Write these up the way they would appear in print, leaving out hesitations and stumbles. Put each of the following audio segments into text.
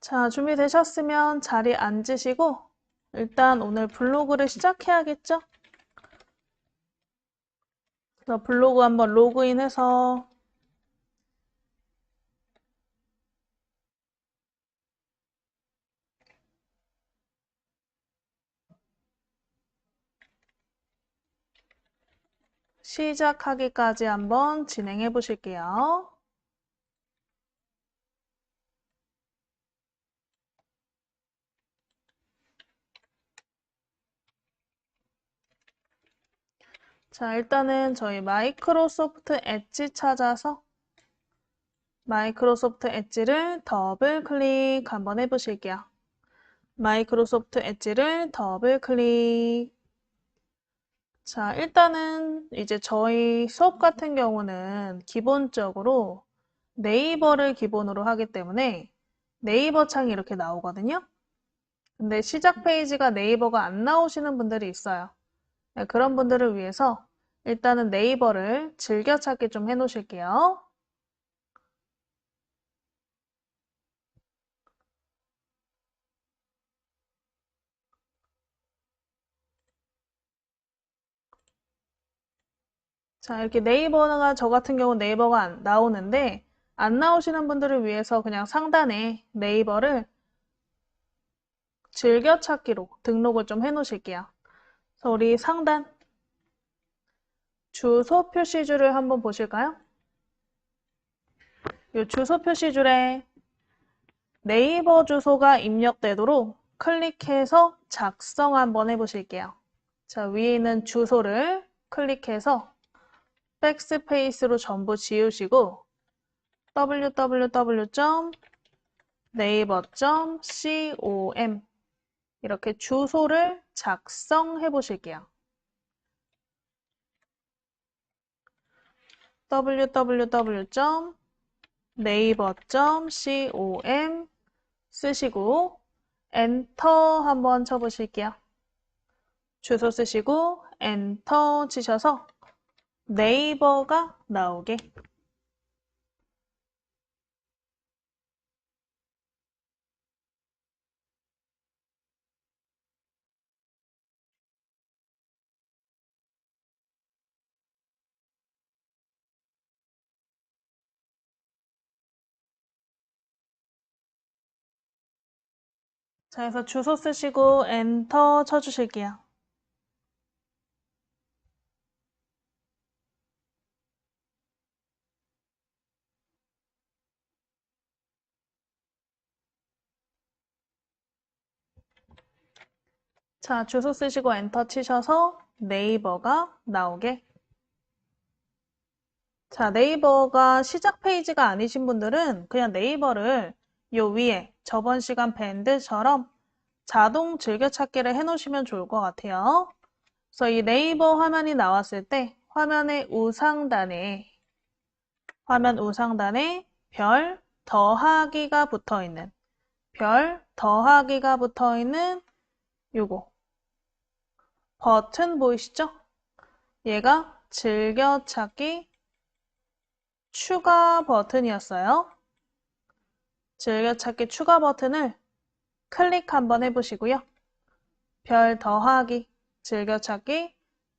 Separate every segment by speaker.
Speaker 1: 자, 준비되셨으면 자리에 앉으시고 일단 오늘 블로그를 시작해야겠죠? 그래서 블로그 한번 로그인해서 시작하기까지 한번 진행해 보실게요. 자, 일단은 저희 마이크로소프트 엣지 찾아서 마이크로소프트 엣지를 더블 클릭 한번 해보실게요. 마이크로소프트 엣지를 더블 클릭. 자, 일단은 이제 저희 수업 같은 경우는 기본적으로 네이버를 기본으로 하기 때문에 네이버 창이 이렇게 나오거든요. 근데 시작 페이지가 네이버가 안 나오시는 분들이 있어요. 네, 그런 분들을 위해서 일단은 네이버를 즐겨찾기 좀 해놓으실게요. 자, 이렇게 네이버가 저 같은 경우 네이버가 안 나오는데 안 나오시는 분들을 위해서 그냥 상단에 네이버를 즐겨찾기로 등록을 좀 해놓으실게요. 그래서 우리 상단 주소 표시줄을 한번 보실까요? 이 주소 표시줄에 네이버 주소가 입력되도록 클릭해서 작성 한번 해보실게요. 자, 위에 있는 주소를 클릭해서 백스페이스로 전부 지우시고 www.naver.com 이렇게 주소를 작성해 보실게요. www.naver.com 쓰시고 엔터 한번 쳐보실게요. 주소 쓰시고 엔터 치셔서 네이버가 나오게. 자, 그래서 주소 쓰시고 엔터 쳐주실게요. 자, 주소 쓰시고 엔터 치셔서 네이버가 나오게. 자, 네이버가 시작 페이지가 아니신 분들은 그냥 네이버를 요 위에 저번 시간 밴드처럼 자동 즐겨찾기를 해놓으시면 좋을 것 같아요. 그래서 이 네이버 화면이 나왔을 때 화면의 화면 우상단에 별 더하기가 붙어 있는 요거 버튼 보이시죠? 얘가 즐겨찾기 추가 버튼이었어요. 즐겨찾기 추가 버튼을 클릭 한번 해보시고요. 별 더하기 즐겨찾기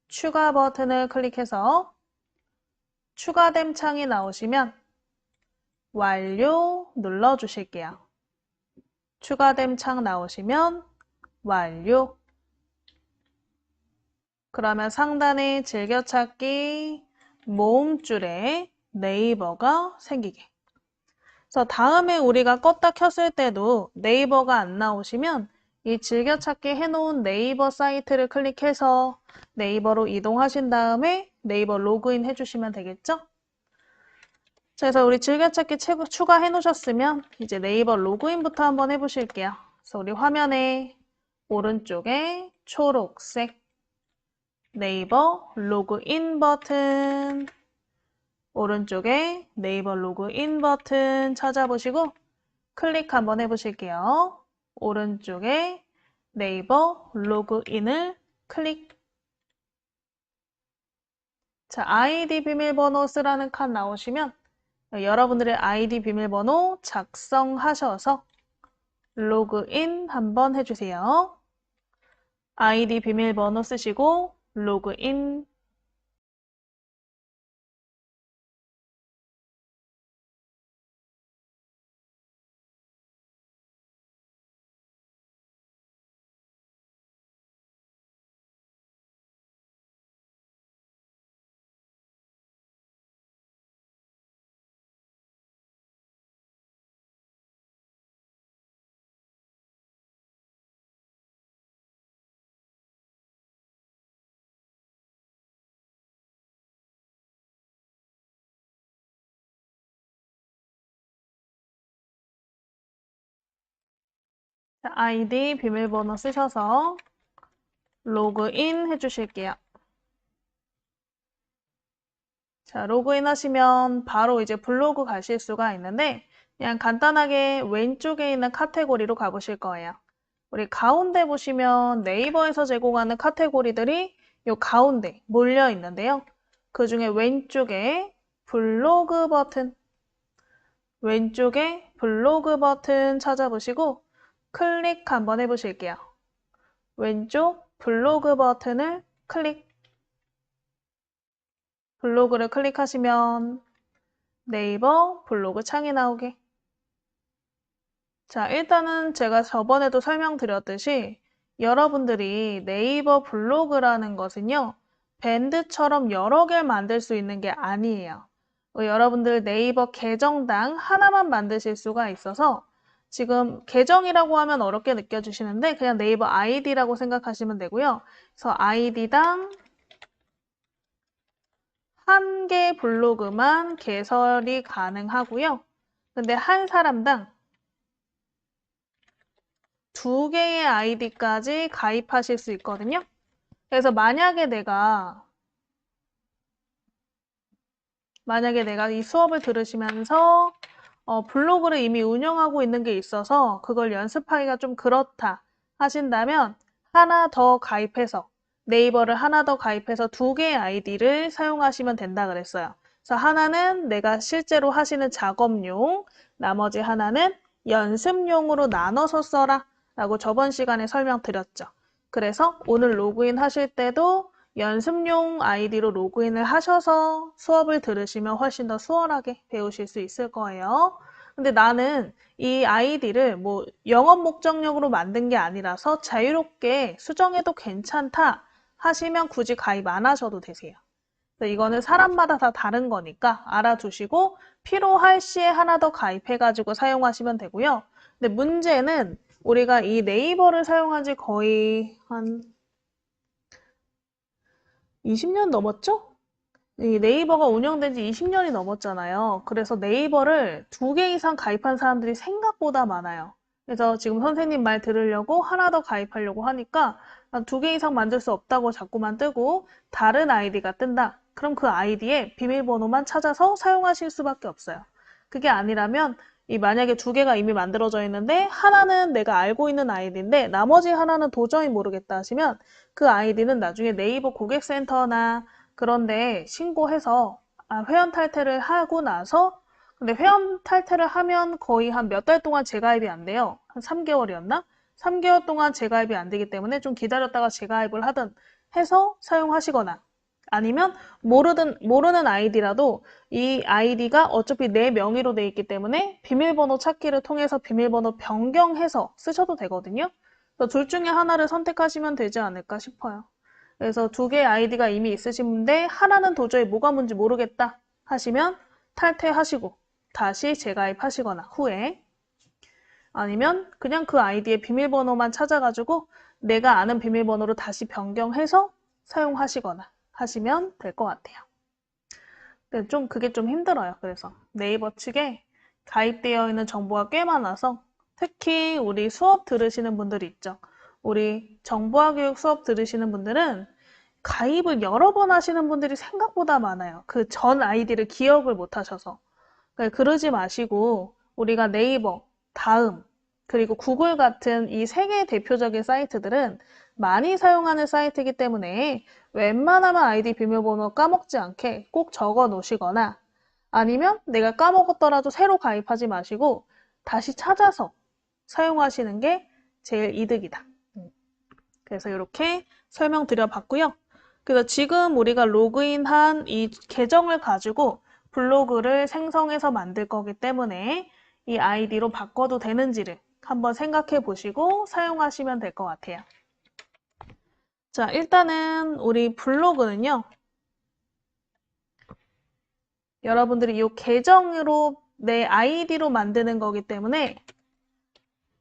Speaker 1: 추가 버튼을 클릭해서 추가됨 창이 나오시면 완료 눌러주실게요. 추가됨 창 나오시면 완료. 그러면 상단에 즐겨찾기 모음줄에 네이버가 생기게. 그래서 다음에 우리가 껐다 켰을 때도 네이버가 안 나오시면 이 즐겨찾기 해놓은 네이버 사이트를 클릭해서 네이버로 이동하신 다음에 네이버 로그인 해주시면 되겠죠? 자, 그래서 우리 즐겨찾기 추가해 놓으셨으면 이제 네이버 로그인부터 한번 해보실게요. 그래서 우리 화면에 오른쪽에 초록색 네이버 로그인 버튼, 오른쪽에 네이버 로그인 버튼 찾아보시고 클릭 한번 해보실게요. 오른쪽에 네이버 로그인을 클릭. 자, 아이디 비밀번호 쓰라는 칸 나오시면 여러분들의 아이디 비밀번호 작성하셔서 로그인 한번 해주세요. 아이디 비밀번호 쓰시고 로그인. 자, 아이디 비밀번호 쓰셔서 로그인 해주실게요. 자, 로그인 하시면 바로 이제 블로그 가실 수가 있는데 그냥 간단하게 왼쪽에 있는 카테고리로 가보실 거예요. 우리 가운데 보시면 네이버에서 제공하는 카테고리들이 요 가운데 몰려 있는데요. 그 중에 왼쪽에 블로그 버튼, 왼쪽에 블로그 버튼 찾아보시고 클릭 한번 해보실게요. 왼쪽 블로그 버튼을 클릭. 블로그를 클릭하시면 네이버 블로그 창이 나오게. 자, 일단은 제가 저번에도 설명드렸듯이 여러분들이 네이버 블로그라는 것은요, 밴드처럼 여러 개를 만들 수 있는 게 아니에요. 여러분들 네이버 계정당 하나만 만드실 수가 있어서 지금 계정이라고 하면 어렵게 느껴지시는데 그냥 네이버 아이디라고 생각하시면 되고요. 그래서 아이디당 한 개 블로그만 개설이 가능하고요. 근데 한 사람당 두 개의 아이디까지 가입하실 수 있거든요. 그래서 만약에 내가 이 수업을 들으시면서 블로그를 이미 운영하고 있는 게 있어서 그걸 연습하기가 좀 그렇다 하신다면 하나 더 가입해서 네이버를 하나 더 가입해서 두 개의 아이디를 사용하시면 된다 그랬어요. 그래서 하나는 내가 실제로 하시는 작업용, 나머지 하나는 연습용으로 나눠서 써라 라고 저번 시간에 설명드렸죠. 그래서 오늘 로그인 하실 때도 연습용 아이디로 로그인을 하셔서 수업을 들으시면 훨씬 더 수월하게 배우실 수 있을 거예요. 근데 나는 이 아이디를 뭐 영업 목적용으로 만든 게 아니라서 자유롭게 수정해도 괜찮다 하시면 굳이 가입 안 하셔도 되세요. 이거는 사람마다 다 다른 거니까 알아두시고 필요할 시에 하나 더 가입해가지고 사용하시면 되고요. 근데 문제는 우리가 이 네이버를 사용한 지 거의 한 20년 넘었죠? 이 네이버가 운영된 지 20년이 넘었잖아요. 그래서 네이버를 두 개 이상 가입한 사람들이 생각보다 많아요. 그래서 지금 선생님 말 들으려고 하나 더 가입하려고 하니까 두 개 이상 만들 수 없다고 자꾸만 뜨고 다른 아이디가 뜬다. 그럼 그 아이디에 비밀번호만 찾아서 사용하실 수밖에 없어요. 그게 아니라면 만약에 두 개가 이미 만들어져 있는데 하나는 내가 알고 있는 아이디인데 나머지 하나는 도저히 모르겠다 하시면 그 아이디는 나중에 네이버 고객센터나 그런데 신고해서 회원 탈퇴를 하고 나서 근데 회원 탈퇴를 하면 거의 한 몇 달 동안 재가입이 안 돼요. 한 3개월이었나? 3개월 동안 재가입이 안 되기 때문에 좀 기다렸다가 재가입을 하든 해서 사용하시거나 아니면 모르는 아이디라도 이 아이디가 어차피 내 명의로 돼 있기 때문에 비밀번호 찾기를 통해서 비밀번호 변경해서 쓰셔도 되거든요. 그래서 둘 중에 하나를 선택하시면 되지 않을까 싶어요. 그래서 두 개의 아이디가 이미 있으신데 하나는 도저히 뭐가 뭔지 모르겠다 하시면 탈퇴하시고 다시 재가입하시거나 후에 아니면 그냥 그 아이디의 비밀번호만 찾아가지고 내가 아는 비밀번호로 다시 변경해서 사용하시거나 하시면 될 것 같아요. 근데 그게 좀 힘들어요. 그래서 네이버 측에 가입되어 있는 정보가 꽤 많아서 특히 우리 수업 들으시는 분들이 있죠. 우리 정보화 교육 수업 들으시는 분들은 가입을 여러 번 하시는 분들이 생각보다 많아요. 그 전 아이디를 기억을 못 하셔서. 그러지 마시고 우리가 네이버, 다음, 그리고 구글 같은 이 세 개의 대표적인 사이트들은 많이 사용하는 사이트이기 때문에 웬만하면 아이디 비밀번호 까먹지 않게 꼭 적어 놓으시거나 아니면 내가 까먹었더라도 새로 가입하지 마시고 다시 찾아서 사용하시는 게 제일 이득이다. 그래서 이렇게 설명드려봤고요. 그래서 지금 우리가 로그인한 이 계정을 가지고 블로그를 생성해서 만들 거기 때문에 이 아이디로 바꿔도 되는지를 한번 생각해 보시고 사용하시면 될 것 같아요. 자, 일단은 우리 블로그는요. 여러분들이 이 계정으로 내 아이디로 만드는 거기 때문에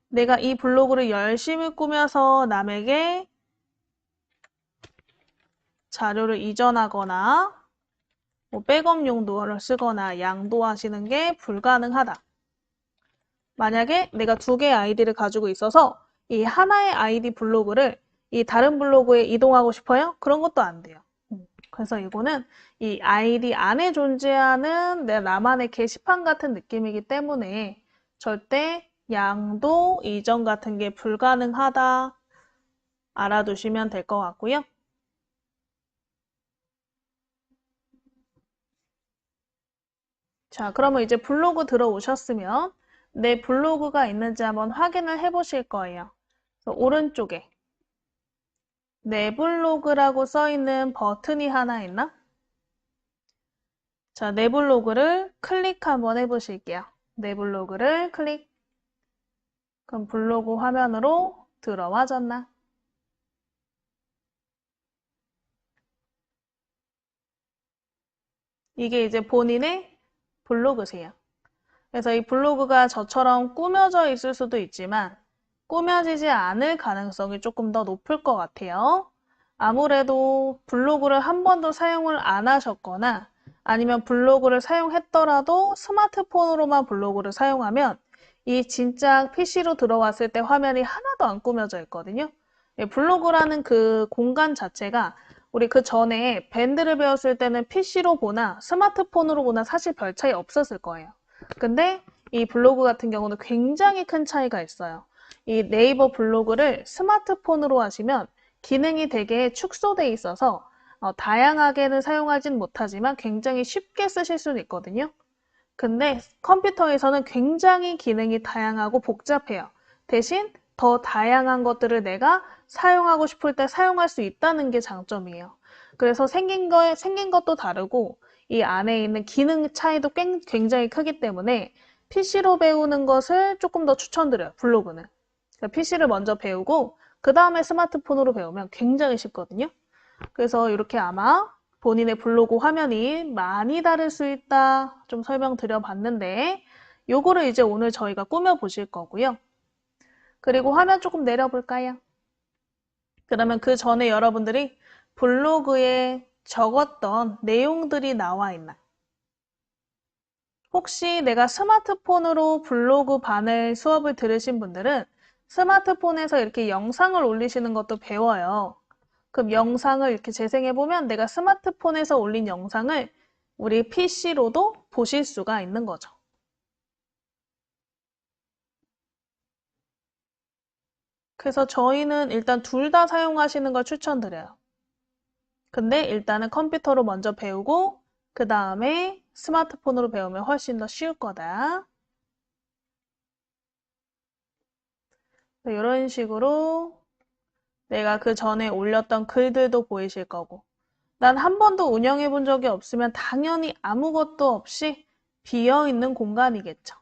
Speaker 1: 내가 이 블로그를 열심히 꾸며서 남에게 자료를 이전하거나 뭐 백업 용도를 쓰거나 양도하시는 게 불가능하다. 만약에 내가 두 개의 아이디를 가지고 있어서 이 하나의 아이디 블로그를 이 다른 블로그에 이동하고 싶어요? 그런 것도 안 돼요. 그래서 이거는 이 아이디 안에 존재하는 내 나만의 게시판 같은 느낌이기 때문에 절대 양도 이전 같은 게 불가능하다 알아두시면 될 것 같고요. 자, 그러면 이제 블로그 들어오셨으면 내 블로그가 있는지 한번 확인을 해 보실 거예요. 그래서 오른쪽에 내 블로그라고 써 있는 버튼이 하나 있나? 자, 내 블로그를 클릭 한번 해 보실게요. 내 블로그를 클릭. 그럼 블로그 화면으로 들어와졌나? 이게 이제 본인의 블로그세요. 그래서 이 블로그가 저처럼 꾸며져 있을 수도 있지만 꾸며지지 않을 가능성이 조금 더 높을 것 같아요. 아무래도 블로그를 한 번도 사용을 안 하셨거나 아니면 블로그를 사용했더라도 스마트폰으로만 블로그를 사용하면 이 진짜 PC로 들어왔을 때 화면이 하나도 안 꾸며져 있거든요. 블로그라는 그 공간 자체가 우리 그 전에 밴드를 배웠을 때는 PC로 보나 스마트폰으로 보나 사실 별 차이 없었을 거예요. 근데 이 블로그 같은 경우는 굉장히 큰 차이가 있어요. 이 네이버 블로그를 스마트폰으로 하시면 기능이 되게 축소돼 있어서 다양하게는 사용하진 못하지만 굉장히 쉽게 쓰실 수는 있거든요. 근데 컴퓨터에서는 굉장히 기능이 다양하고 복잡해요. 대신 더 다양한 것들을 내가 사용하고 싶을 때 사용할 수 있다는 게 장점이에요. 그래서 생긴 것도 다르고 이 안에 있는 기능 차이도 굉장히 크기 때문에 PC로 배우는 것을 조금 더 추천드려요. 블로그는. PC를 먼저 배우고 그 다음에 스마트폰으로 배우면 굉장히 쉽거든요. 그래서 이렇게 아마 본인의 블로그 화면이 많이 다를 수 있다 좀 설명드려 봤는데 요거를 이제 오늘 저희가 꾸며 보실 거고요. 그리고 화면 조금 내려볼까요? 그러면 그 전에 여러분들이 블로그에 적었던 내용들이 나와 있나? 혹시 내가 스마트폰으로 블로그 반을 수업을 들으신 분들은 스마트폰에서 이렇게 영상을 올리시는 것도 배워요. 그럼 영상을 이렇게 재생해보면 내가 스마트폰에서 올린 영상을 우리 PC로도 보실 수가 있는 거죠. 그래서 저희는 일단 둘 다 사용하시는 걸 추천드려요. 근데 일단은 컴퓨터로 먼저 배우고 그 다음에 스마트폰으로 배우면 훨씬 더 쉬울 거다. 이런 식으로 내가 그 전에 올렸던 글들도 보이실 거고 난 한 번도 운영해 본 적이 없으면 당연히 아무것도 없이 비어있는 공간이겠죠.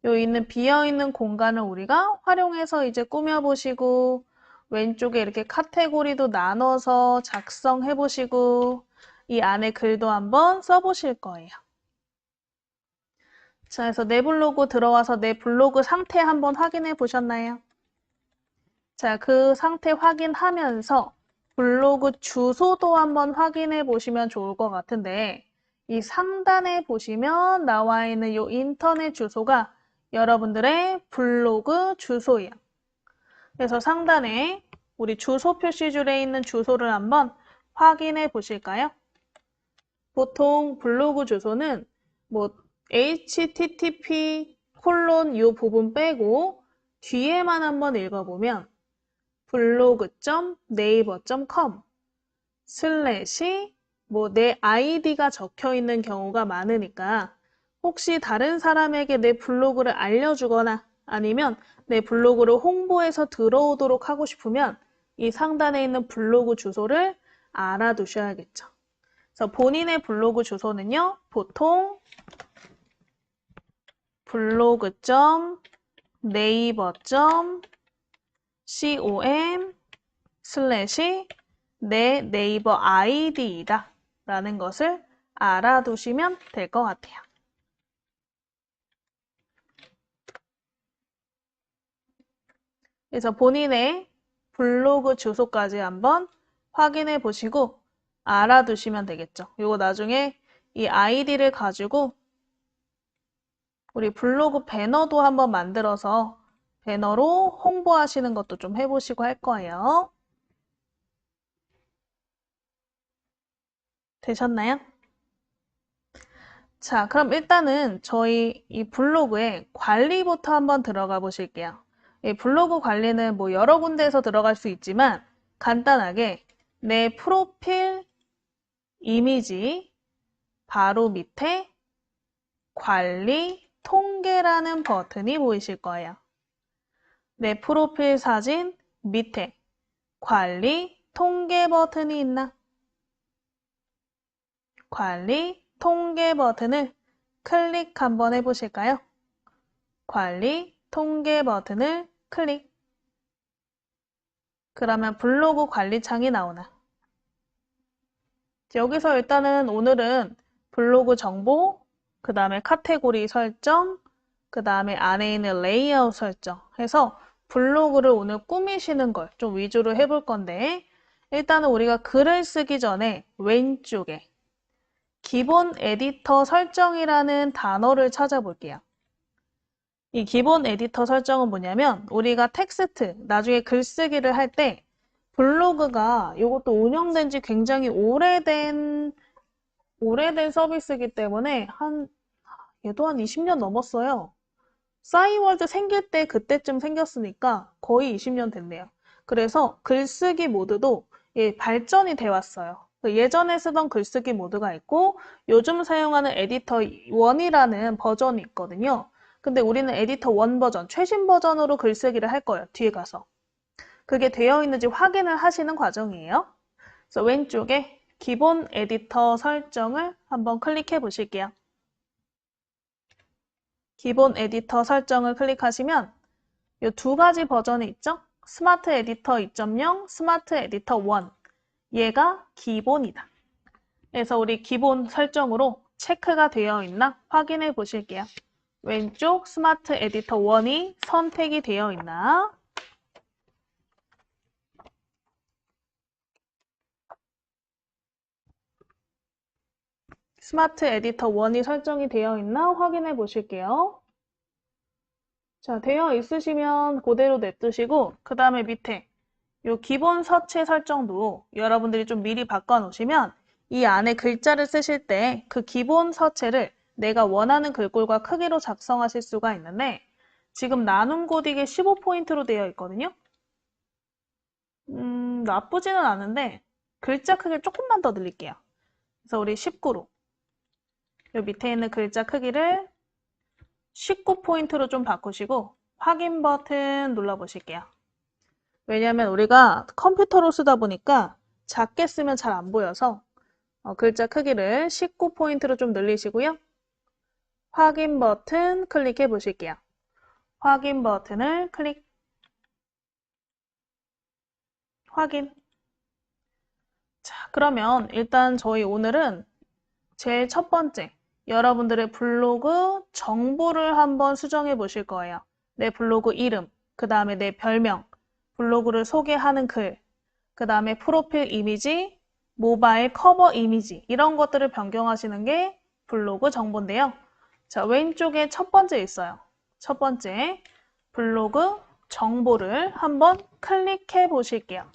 Speaker 1: 요 있는 비어있는 공간을 우리가 활용해서 이제 꾸며보시고 왼쪽에 이렇게 카테고리도 나눠서 작성해보시고 이 안에 글도 한번 써보실 거예요. 자, 그래서 내 블로그 들어와서 내 블로그 상태 한번 확인해 보셨나요? 자, 그 상태 확인하면서 블로그 주소도 한번 확인해 보시면 좋을 것 같은데 이 상단에 보시면 나와 있는 이 인터넷 주소가 여러분들의 블로그 주소예요. 그래서 상단에 우리 주소 표시줄에 있는 주소를 한번 확인해 보실까요? 보통 블로그 주소는 뭐 http 콜론 이 부분 빼고 뒤에만 한번 읽어보면 blog.naver.com 슬래시 뭐 내 아이디가 적혀 있는 경우가 많으니까 혹시 다른 사람에게 내 블로그를 알려주거나 아니면 내 블로그를 홍보해서 들어오도록 하고 싶으면 이 상단에 있는 블로그 주소를 알아두셔야겠죠. 그래서 본인의 블로그 주소는요, 보통 blog.naver.com/ 내 네이버 아이디이다 라는 것을 알아두시면 될 것 같아요. 그래서 본인의 블로그 주소까지 한번 확인해 보시고 알아두시면 되겠죠. 이거 나중에 이 아이디를 가지고 우리 블로그 배너도 한번 만들어서 배너로 홍보하시는 것도 좀 해보시고 할 거예요. 되셨나요? 자, 그럼 일단은 저희 이 블로그에 관리부터 한번 들어가 보실게요. 이 블로그 관리는 뭐 여러 군데에서 들어갈 수 있지만 간단하게 내 프로필 이미지 바로 밑에 관리 통계라는 버튼이 보이실 거예요. 내 프로필 사진 밑에 관리 통계 버튼이 있나? 관리 통계 버튼을 클릭 한번 해보실까요? 관리 통계 버튼을 클릭. 그러면 블로그 관리 창이 나오나? 여기서 일단은 오늘은 블로그 정보, 그 다음에 카테고리 설정, 그 다음에 안에 있는 레이아웃 설정 해서 블로그를 오늘 꾸미시는 걸 좀 위주로 해볼 건데 일단은 우리가 글을 쓰기 전에 왼쪽에 기본 에디터 설정이라는 단어를 찾아볼게요. 이 기본 에디터 설정은 뭐냐면 우리가 텍스트, 나중에 글쓰기를 할 때 블로그가 이것도 운영된 지 굉장히 오래된 서비스이기 때문에 얘도 한 20년 넘었어요. 싸이월드 생길 때 그때쯤 생겼으니까 거의 20년 됐네요. 그래서 글쓰기 모드도 발전이 돼 왔어요. 예전에 쓰던 글쓰기 모드가 있고 요즘 사용하는 에디터 1이라는 버전이 있거든요. 근데 우리는 에디터 1 버전, 최신 버전으로 글쓰기를 할 거예요. 뒤에 가서. 그게 되어 있는지 확인을 하시는 과정이에요. 그래서 왼쪽에 기본 에디터 설정을 한번 클릭해 보실게요. 기본 에디터 설정을 클릭하시면 이 두 가지 버전이 있죠? 스마트 에디터 2.0, 스마트 에디터 1. 얘가 기본이다. 그래서 우리 기본 설정으로 체크가 되어 있나 확인해 보실게요. 왼쪽 스마트 에디터 1이 선택이 되어 있나? 스마트 에디터 1이 설정이 되어 있나 확인해 보실게요. 자, 되어 있으시면 그대로 냅두시고 그 다음에 밑에 이 기본 서체 설정도 여러분들이 좀 미리 바꿔 놓으시면 이 안에 글자를 쓰실 때 그 기본 서체를 내가 원하는 글꼴과 크기로 작성하실 수가 있는데 지금 나눔 고딕에 15포인트로 되어 있거든요. 나쁘지는 않은데 글자 크기를 조금만 더 늘릴게요. 그래서 우리 19로 이 밑에 있는 글자 크기를 19포인트로 좀 바꾸시고 확인 버튼 눌러보실게요. 왜냐하면 우리가 컴퓨터로 쓰다 보니까 작게 쓰면 잘 안 보여서 글자 크기를 19포인트로 좀 늘리시고요. 확인 버튼 클릭해 보실게요. 확인 버튼을 클릭. 확인. 자, 그러면 일단 저희 오늘은 제일 첫 번째, 여러분들의 블로그 정보를 한번 수정해 보실 거예요. 내 블로그 이름, 그 다음에 내 별명, 블로그를 소개하는 글, 그 다음에 프로필 이미지, 모바일 커버 이미지 이런 것들을 변경하시는 게 블로그 정보인데요. 자, 왼쪽에 첫 번째 있어요. 첫 번째, 블로그 정보를 한번 클릭해 보실게요.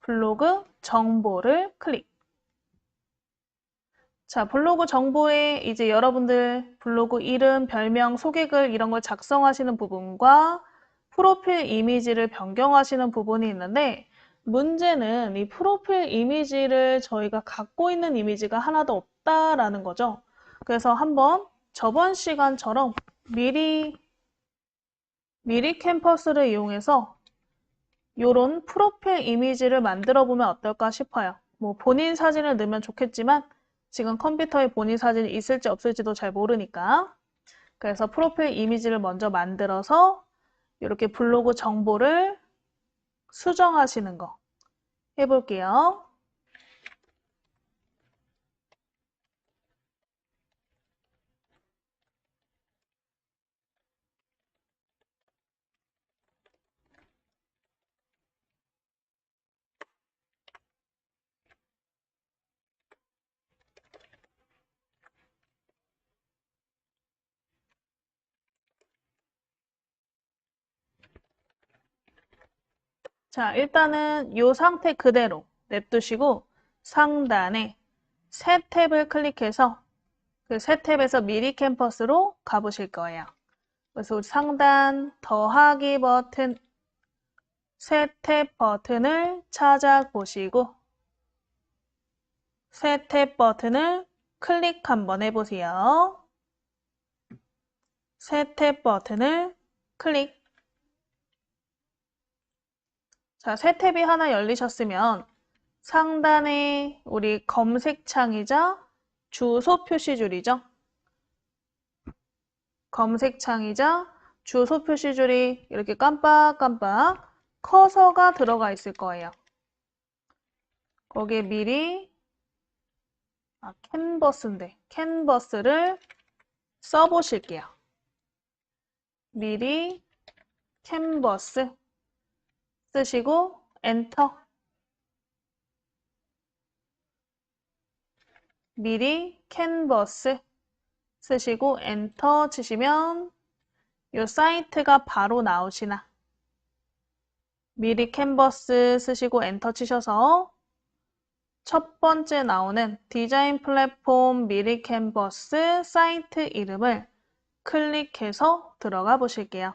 Speaker 1: 블로그 정보를 클릭. 자, 블로그 정보에 이제 여러분들 블로그 이름, 별명, 소개글 이런 걸 작성하시는 부분과 프로필 이미지를 변경하시는 부분이 있는데 문제는 이 프로필 이미지를 저희가 갖고 있는 이미지가 하나도 없다라는 거죠. 그래서 한번 저번 시간처럼 미리 미리 캠퍼스를 이용해서 요런 프로필 이미지를 만들어 보면 어떨까 싶어요. 뭐 본인 사진을 넣으면 좋겠지만 지금 컴퓨터에 본인 사진이 있을지 없을지도 잘 모르니까. 그래서 프로필 이미지를 먼저 만들어서 이렇게 블로그 정보를 수정하시는 거 해볼게요. 자, 일단은 이 상태 그대로 냅두시고 상단에 새 탭을 클릭해서 그 새 탭에서 미리 캠퍼스로 가보실 거예요. 그래서 상단 더하기 버튼, 새 탭 버튼을 찾아보시고 새 탭 버튼을 클릭 한번 해보세요. 새 탭 버튼을 클릭. 자, 새 탭이 하나 열리셨으면 상단에 우리 검색창이자 주소 표시줄이죠. 검색창이자 주소 표시줄이 이렇게 깜빡깜빡 커서가 들어가 있을 거예요. 거기에 미리 캔버스인데 캔버스를 써보실게요. 미리 캔버스 쓰시고 엔터. 미리 캔버스 쓰시고 엔터 치시면 이 사이트가 바로 나오시나. 미리 캔버스 쓰시고 엔터 치셔서 첫 번째 나오는 디자인 플랫폼 미리 캔버스 사이트 이름을 클릭해서 들어가 보실게요.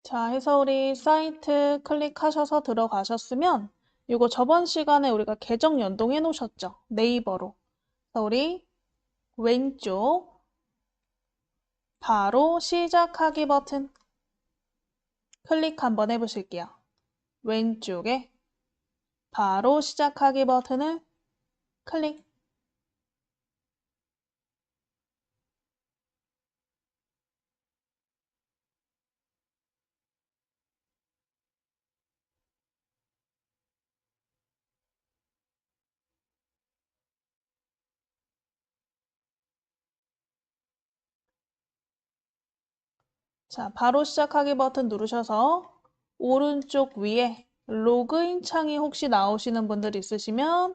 Speaker 1: 자, 해서 우리 사이트 클릭하셔서 들어가셨으면 이거 저번 시간에 우리가 계정 연동해 놓으셨죠? 네이버로. 그래서 우리 왼쪽 바로 시작하기 버튼 클릭 한번 해보실게요. 왼쪽에 바로 시작하기 버튼을 클릭. 자, 바로 시작하기 버튼 누르셔서 오른쪽 위에 로그인 창이 혹시 나오시는 분들 있으시면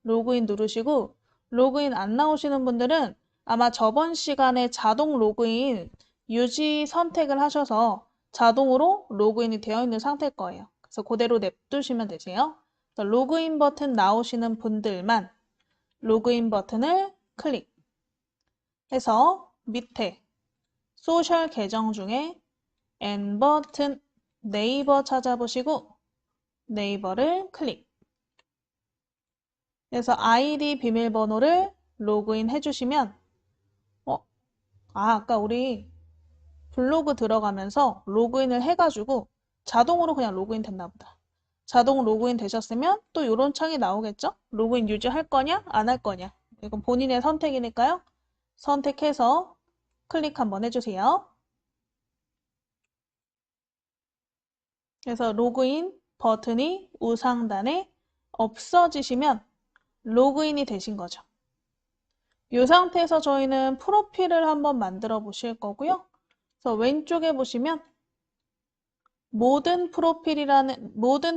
Speaker 1: 로그인 누르시고 로그인 안 나오시는 분들은 아마 저번 시간에 자동 로그인 유지 선택을 하셔서 자동으로 로그인이 되어 있는 상태일 거예요. 그래서 그대로 냅두시면 되세요. 그래서 로그인 버튼 나오시는 분들만 로그인 버튼을 클릭해서 밑에 소셜 계정 중에 N 버튼 네이버 찾아보시고 네이버를 클릭. 그래서 아이디 비밀번호를 로그인 해주시면 아까 우리 블로그 들어가면서 로그인을 해가지고 자동으로 그냥 로그인 됐나 보다. 자동 로그인 되셨으면 또 이런 창이 나오겠죠? 로그인 유지할 거냐? 안 할 거냐? 이건 본인의 선택이니까요. 선택해서 클릭 한번 해주세요. 그래서 로그인 버튼이 우상단에 없어지시면 로그인이 되신 거죠. 이 상태에서 저희는 프로필을 한번 만들어 보실 거고요. 그래서 왼쪽에 보시면 모든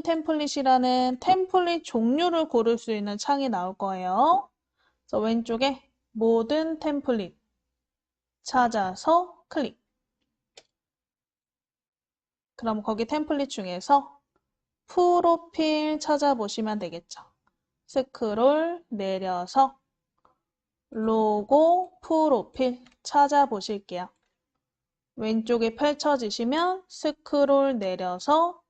Speaker 1: 템플릿이라는 템플릿 종류를 고를 수 있는 창이 나올 거예요. 그래서 왼쪽에 모든 템플릿 찾아서 클릭. 그럼 거기 템플릿 중에서 프로필 찾아보시면 되겠죠. 스크롤 내려서 로고 프로필 찾아보실게요. 왼쪽에 펼쳐지시면 스크롤 내려서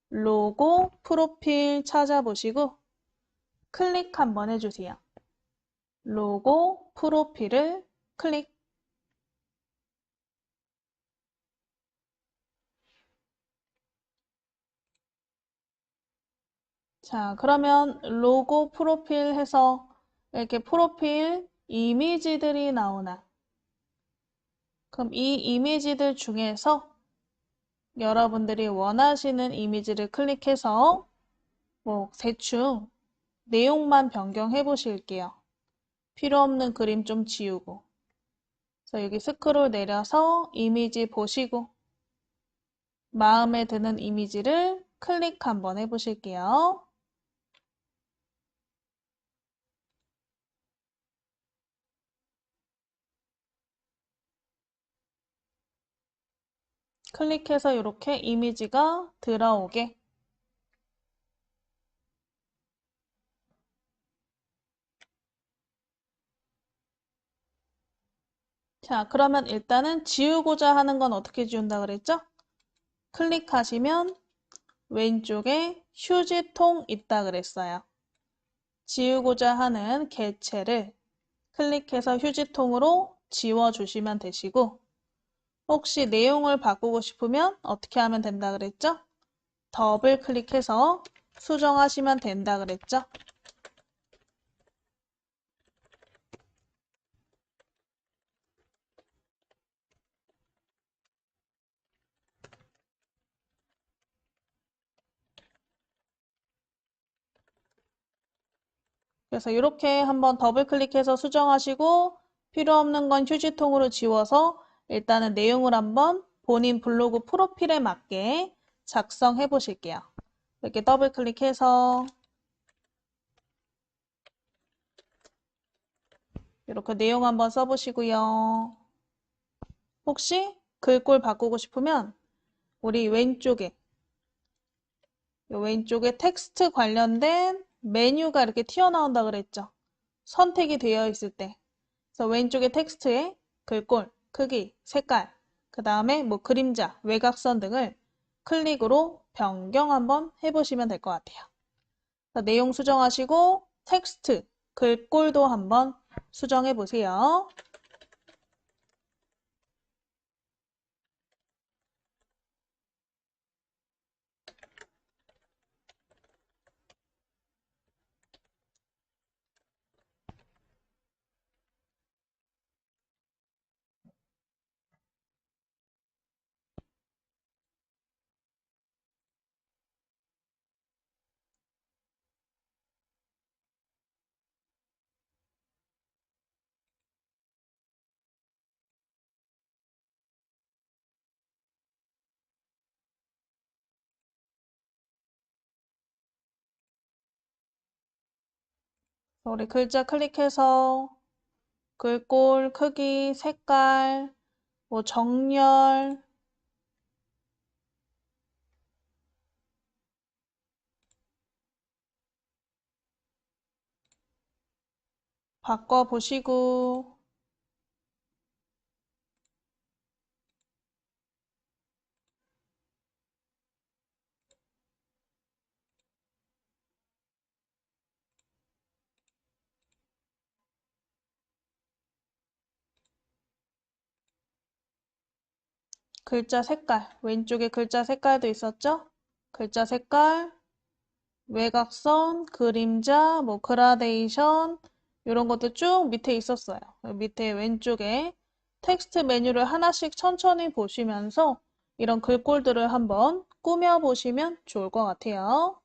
Speaker 1: 로고 프로필 찾아보시고 클릭 한번 해주세요. 로고 프로필을 클릭. 자, 그러면 로고 프로필 해서 이렇게 프로필 이미지들이 나오나? 그럼 이 이미지들 중에서 여러분들이 원하시는 이미지를 클릭해서 대충 내용만 변경해 보실게요. 필요 없는 그림 좀 지우고. 그래서 여기 스크롤 내려서 이미지 보시고 마음에 드는 이미지를 클릭 한번 해보실게요. 클릭해서 이렇게 이미지가 들어오게. 자, 그러면 일단은 지우고자 하는 건 어떻게 지운다 그랬죠? 클릭하시면 왼쪽에 휴지통 있다 그랬어요. 지우고자 하는 개체를 클릭해서 휴지통으로 지워주시면 되시고 혹시 내용을 바꾸고 싶으면 어떻게 하면 된다 그랬죠? 더블 클릭해서 수정하시면 된다 그랬죠? 그래서 이렇게 한번 더블 클릭해서 수정하시고 필요 없는 건 휴지통으로 지워서 일단은 내용을 한번 본인 블로그 프로필에 맞게 작성해 보실게요. 이렇게 더블 클릭해서 이렇게 내용 한번 써보시고요. 혹시 글꼴 바꾸고 싶으면 우리 왼쪽에 텍스트 관련된 메뉴가 이렇게 튀어나온다 그랬죠. 선택이 되어 있을 때. 그래서 왼쪽에 텍스트에 글꼴, 크기, 색깔, 그 다음에 그림자, 외곽선 등을 클릭으로 변경 한번 해보시면 될 것 같아요. 내용 수정하시고 텍스트, 글꼴도 한번 수정해 보세요. 우리 글자 클릭해서 글꼴, 크기, 색깔, 정렬, 바꿔보시고 글자 색깔, 왼쪽에 글자 색깔도 있었죠? 글자 색깔, 외곽선, 그림자, 그라데이션 이런 것도 쭉 밑에 있었어요. 밑에 왼쪽에 텍스트 메뉴를 하나씩 천천히 보시면서 이런 글꼴들을 한번 꾸며보시면 좋을 것 같아요.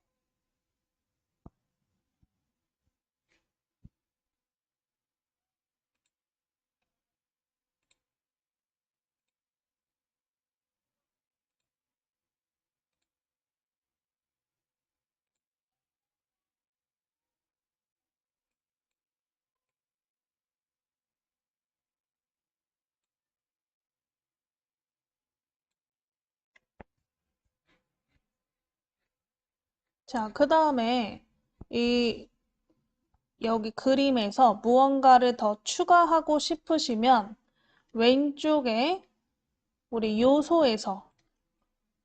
Speaker 1: 자, 그 다음에 이 여기 그림에서 무언가를 더 추가하고 싶으시면 왼쪽에 우리 요소에서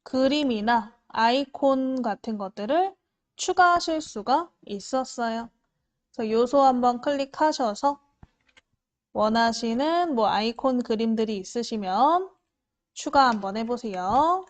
Speaker 1: 그림이나 아이콘 같은 것들을 추가하실 수가 있었어요. 그래서 요소 한번 클릭하셔서 원하시는 뭐 아이콘 그림들이 있으시면 추가 한번 해보세요.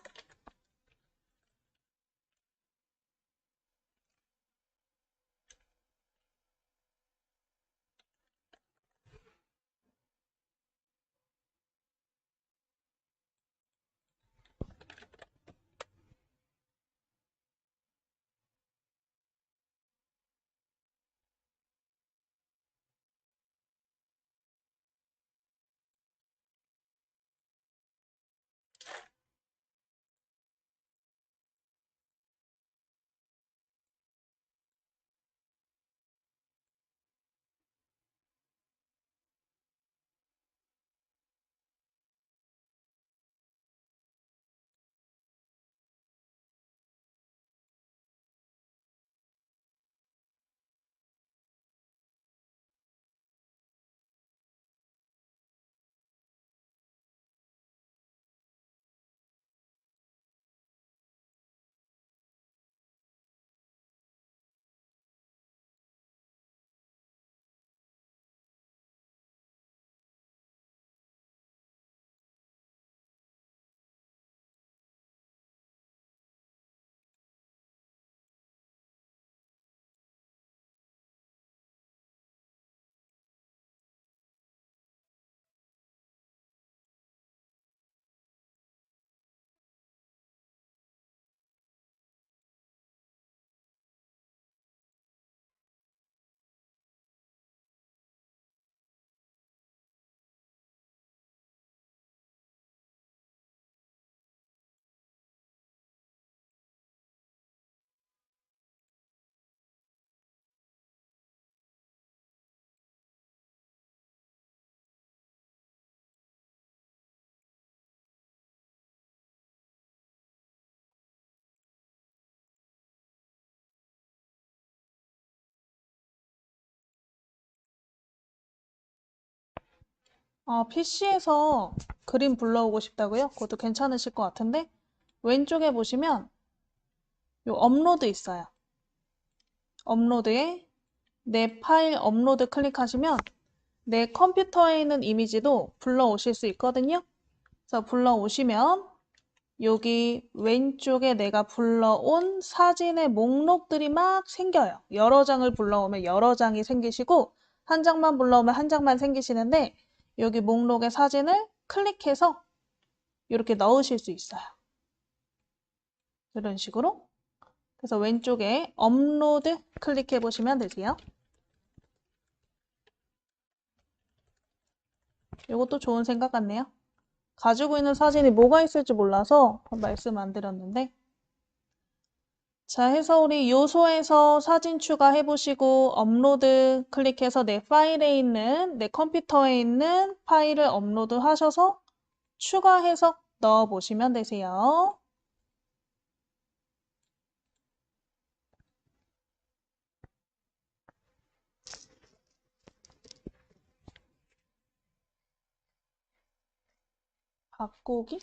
Speaker 1: PC에서 그림 불러오고 싶다고요? 그것도 괜찮으실 것 같은데 왼쪽에 보시면 요 업로드 있어요. 업로드에 내 파일 업로드 클릭하시면 내 컴퓨터에 있는 이미지도 불러오실 수 있거든요. 그래서 불러오시면 여기 왼쪽에 내가 불러온 사진의 목록들이 막 생겨요. 여러 장을 불러오면 여러 장이 생기시고 한 장만 불러오면 한 장만 생기시는데 여기 목록의 사진을 클릭해서 이렇게 넣으실 수 있어요. 이런 식으로. 그래서 왼쪽에 업로드 클릭해 보시면 되세요. 이것도 좋은 생각 같네요. 가지고 있는 사진이 뭐가 있을지 몰라서 말씀 안 드렸는데. 자, 해서 우리 요소에서 사진 추가해 보시고 업로드 클릭해서 내 파일에 있는, 내 컴퓨터에 있는 파일을 업로드 하셔서 추가해서 넣어 보시면 되세요. 바꾸기?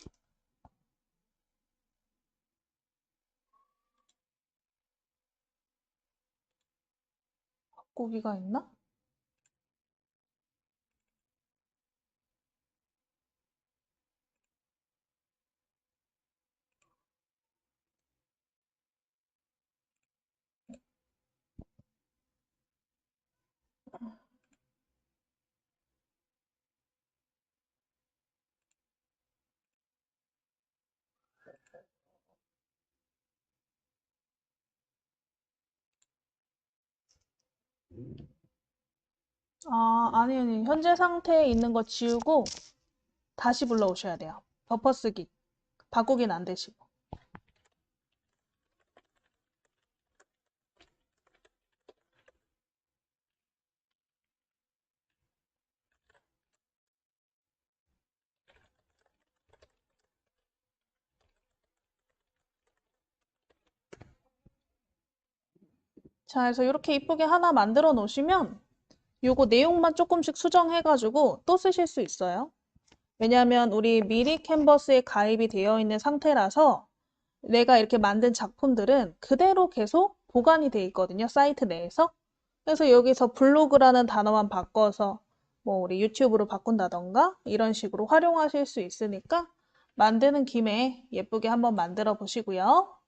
Speaker 1: 바꾸기가 있나? 아니. 현재 상태에 있는 거 지우고 다시 불러오셔야 돼요. 덮어쓰기. 바꾸긴 안 되시고. 자, 그래서 이렇게 이쁘게 하나 만들어 놓으시면 요거 내용만 조금씩 수정해가지고 또 쓰실 수 있어요. 왜냐하면 우리 미리 캔버스에 가입이 되어 있는 상태라서 내가 이렇게 만든 작품들은 그대로 계속 보관이 돼 있거든요. 사이트 내에서. 그래서 여기서 블로그라는 단어만 바꿔서 뭐 우리 유튜브로 바꾼다던가 이런 식으로 활용하실 수 있으니까 만드는 김에 예쁘게 한번 만들어 보시고요.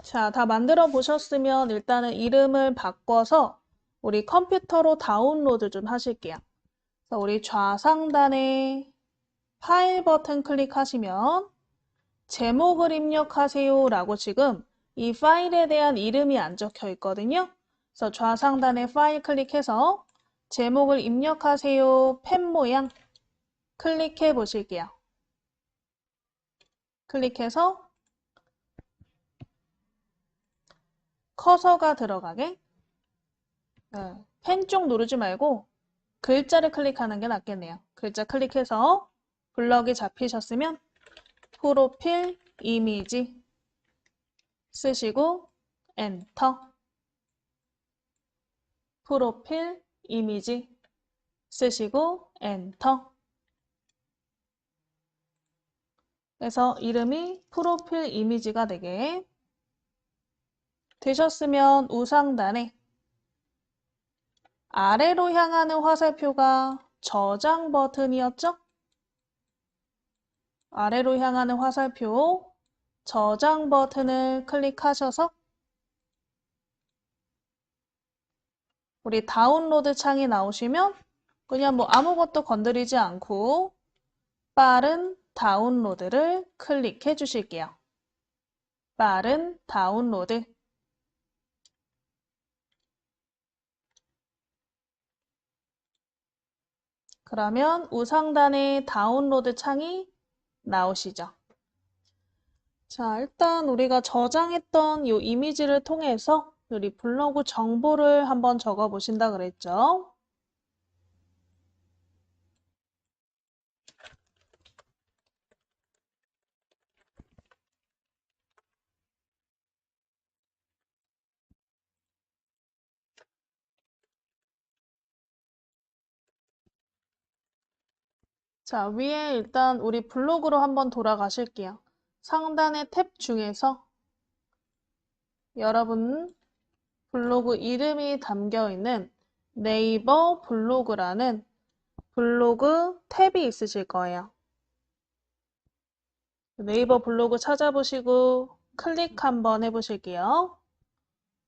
Speaker 1: 자, 다 만들어 보셨으면 일단은 이름을 바꿔서 우리 컴퓨터로 다운로드 좀 하실게요. 그래서 우리 좌상단에 파일 버튼 클릭하시면 제목을 입력하세요 라고 지금 이 파일에 대한 이름이 안 적혀 있거든요. 그래서 좌상단에 파일 클릭해서 제목을 입력하세요 펜 모양 클릭해 보실게요. 클릭해서 커서가 들어가게 펜 쪽 누르지 말고 글자를 클릭하는 게 낫겠네요. 글자 클릭해서 블럭이 잡히셨으면 프로필 이미지 쓰시고 엔터. 프로필 이미지 쓰시고 엔터. 그래서 이름이 프로필 이미지가 되게 되셨으면 우상단에 아래로 향하는 화살표가 저장 버튼이었죠? 아래로 향하는 화살표 저장 버튼을 클릭하셔서 우리 다운로드 창이 나오시면 그냥 뭐 아무것도 건드리지 않고 빠른 다운로드를 클릭해 주실게요. 빠른 다운로드. 그러면 우상단에 다운로드 창이 나오시죠. 자, 일단 우리가 저장했던 이 이미지를 통해서 우리 블로그 정보를 한번 적어 보신다 그랬죠. 자, 위에 일단 우리 블로그로 한번 돌아가실게요. 상단의 탭 중에서 여러분 블로그 이름이 담겨 있는 네이버 블로그라는 블로그 탭이 있으실 거예요. 네이버 블로그 찾아보시고 클릭 한번 해보실게요.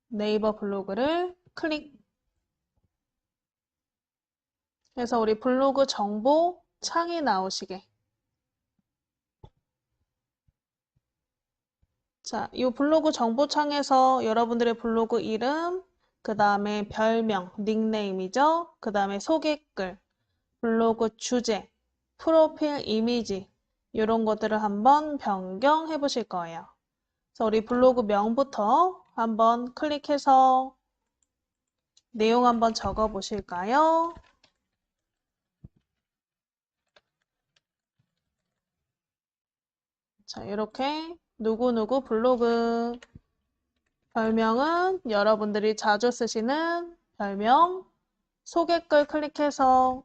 Speaker 1: 네이버 블로그를 클릭. 해서 우리 블로그 정보 창이 나오시게. 자, 이 블로그 정보 창에서 여러분들의 블로그 이름, 그 다음에 별명, 닉네임이죠. 그 다음에 소개글, 블로그 주제, 프로필 이미지 이런 것들을 한번 변경해 보실 거예요. 그래서 우리 블로그 명부터 한번 클릭해서 내용 한번 적어 보실까요? 자, 이렇게 누구누구 블로그 별명은 여러분들이 자주 쓰시는 별명 소개글 클릭해서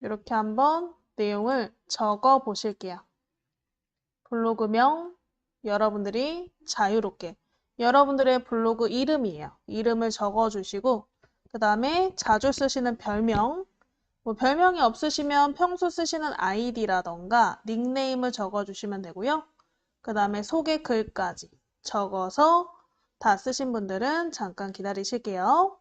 Speaker 1: 이렇게 한번 내용을 적어 보실게요. 블로그명 여러분들이 자유롭게 여러분들의 블로그 이름이에요. 이름을 적어 주시고 그 다음에 자주 쓰시는 별명 뭐 별명이 없으시면 평소 쓰시는 아이디라던가 닉네임을 적어 주시면 되고요. 그 다음에 소개 글까지 적어서 다 쓰신 분들은 잠깐 기다리실게요.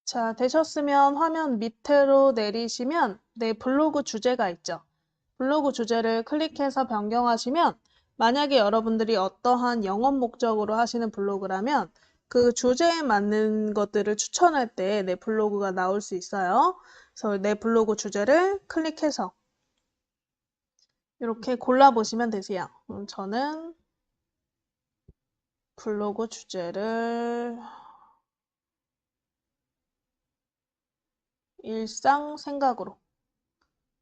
Speaker 1: 자, 되셨으면 화면 밑으로 내리시면 내 블로그 주제가 있죠. 블로그 주제를 클릭해서 변경하시면 만약에 여러분들이 어떠한 영업 목적으로 하시는 블로그라면 그 주제에 맞는 것들을 추천할 때 내 블로그가 나올 수 있어요. 그래서 내 블로그 주제를 클릭해서 이렇게 골라보시면 되세요. 저는 블로그 주제를 일상 생각으로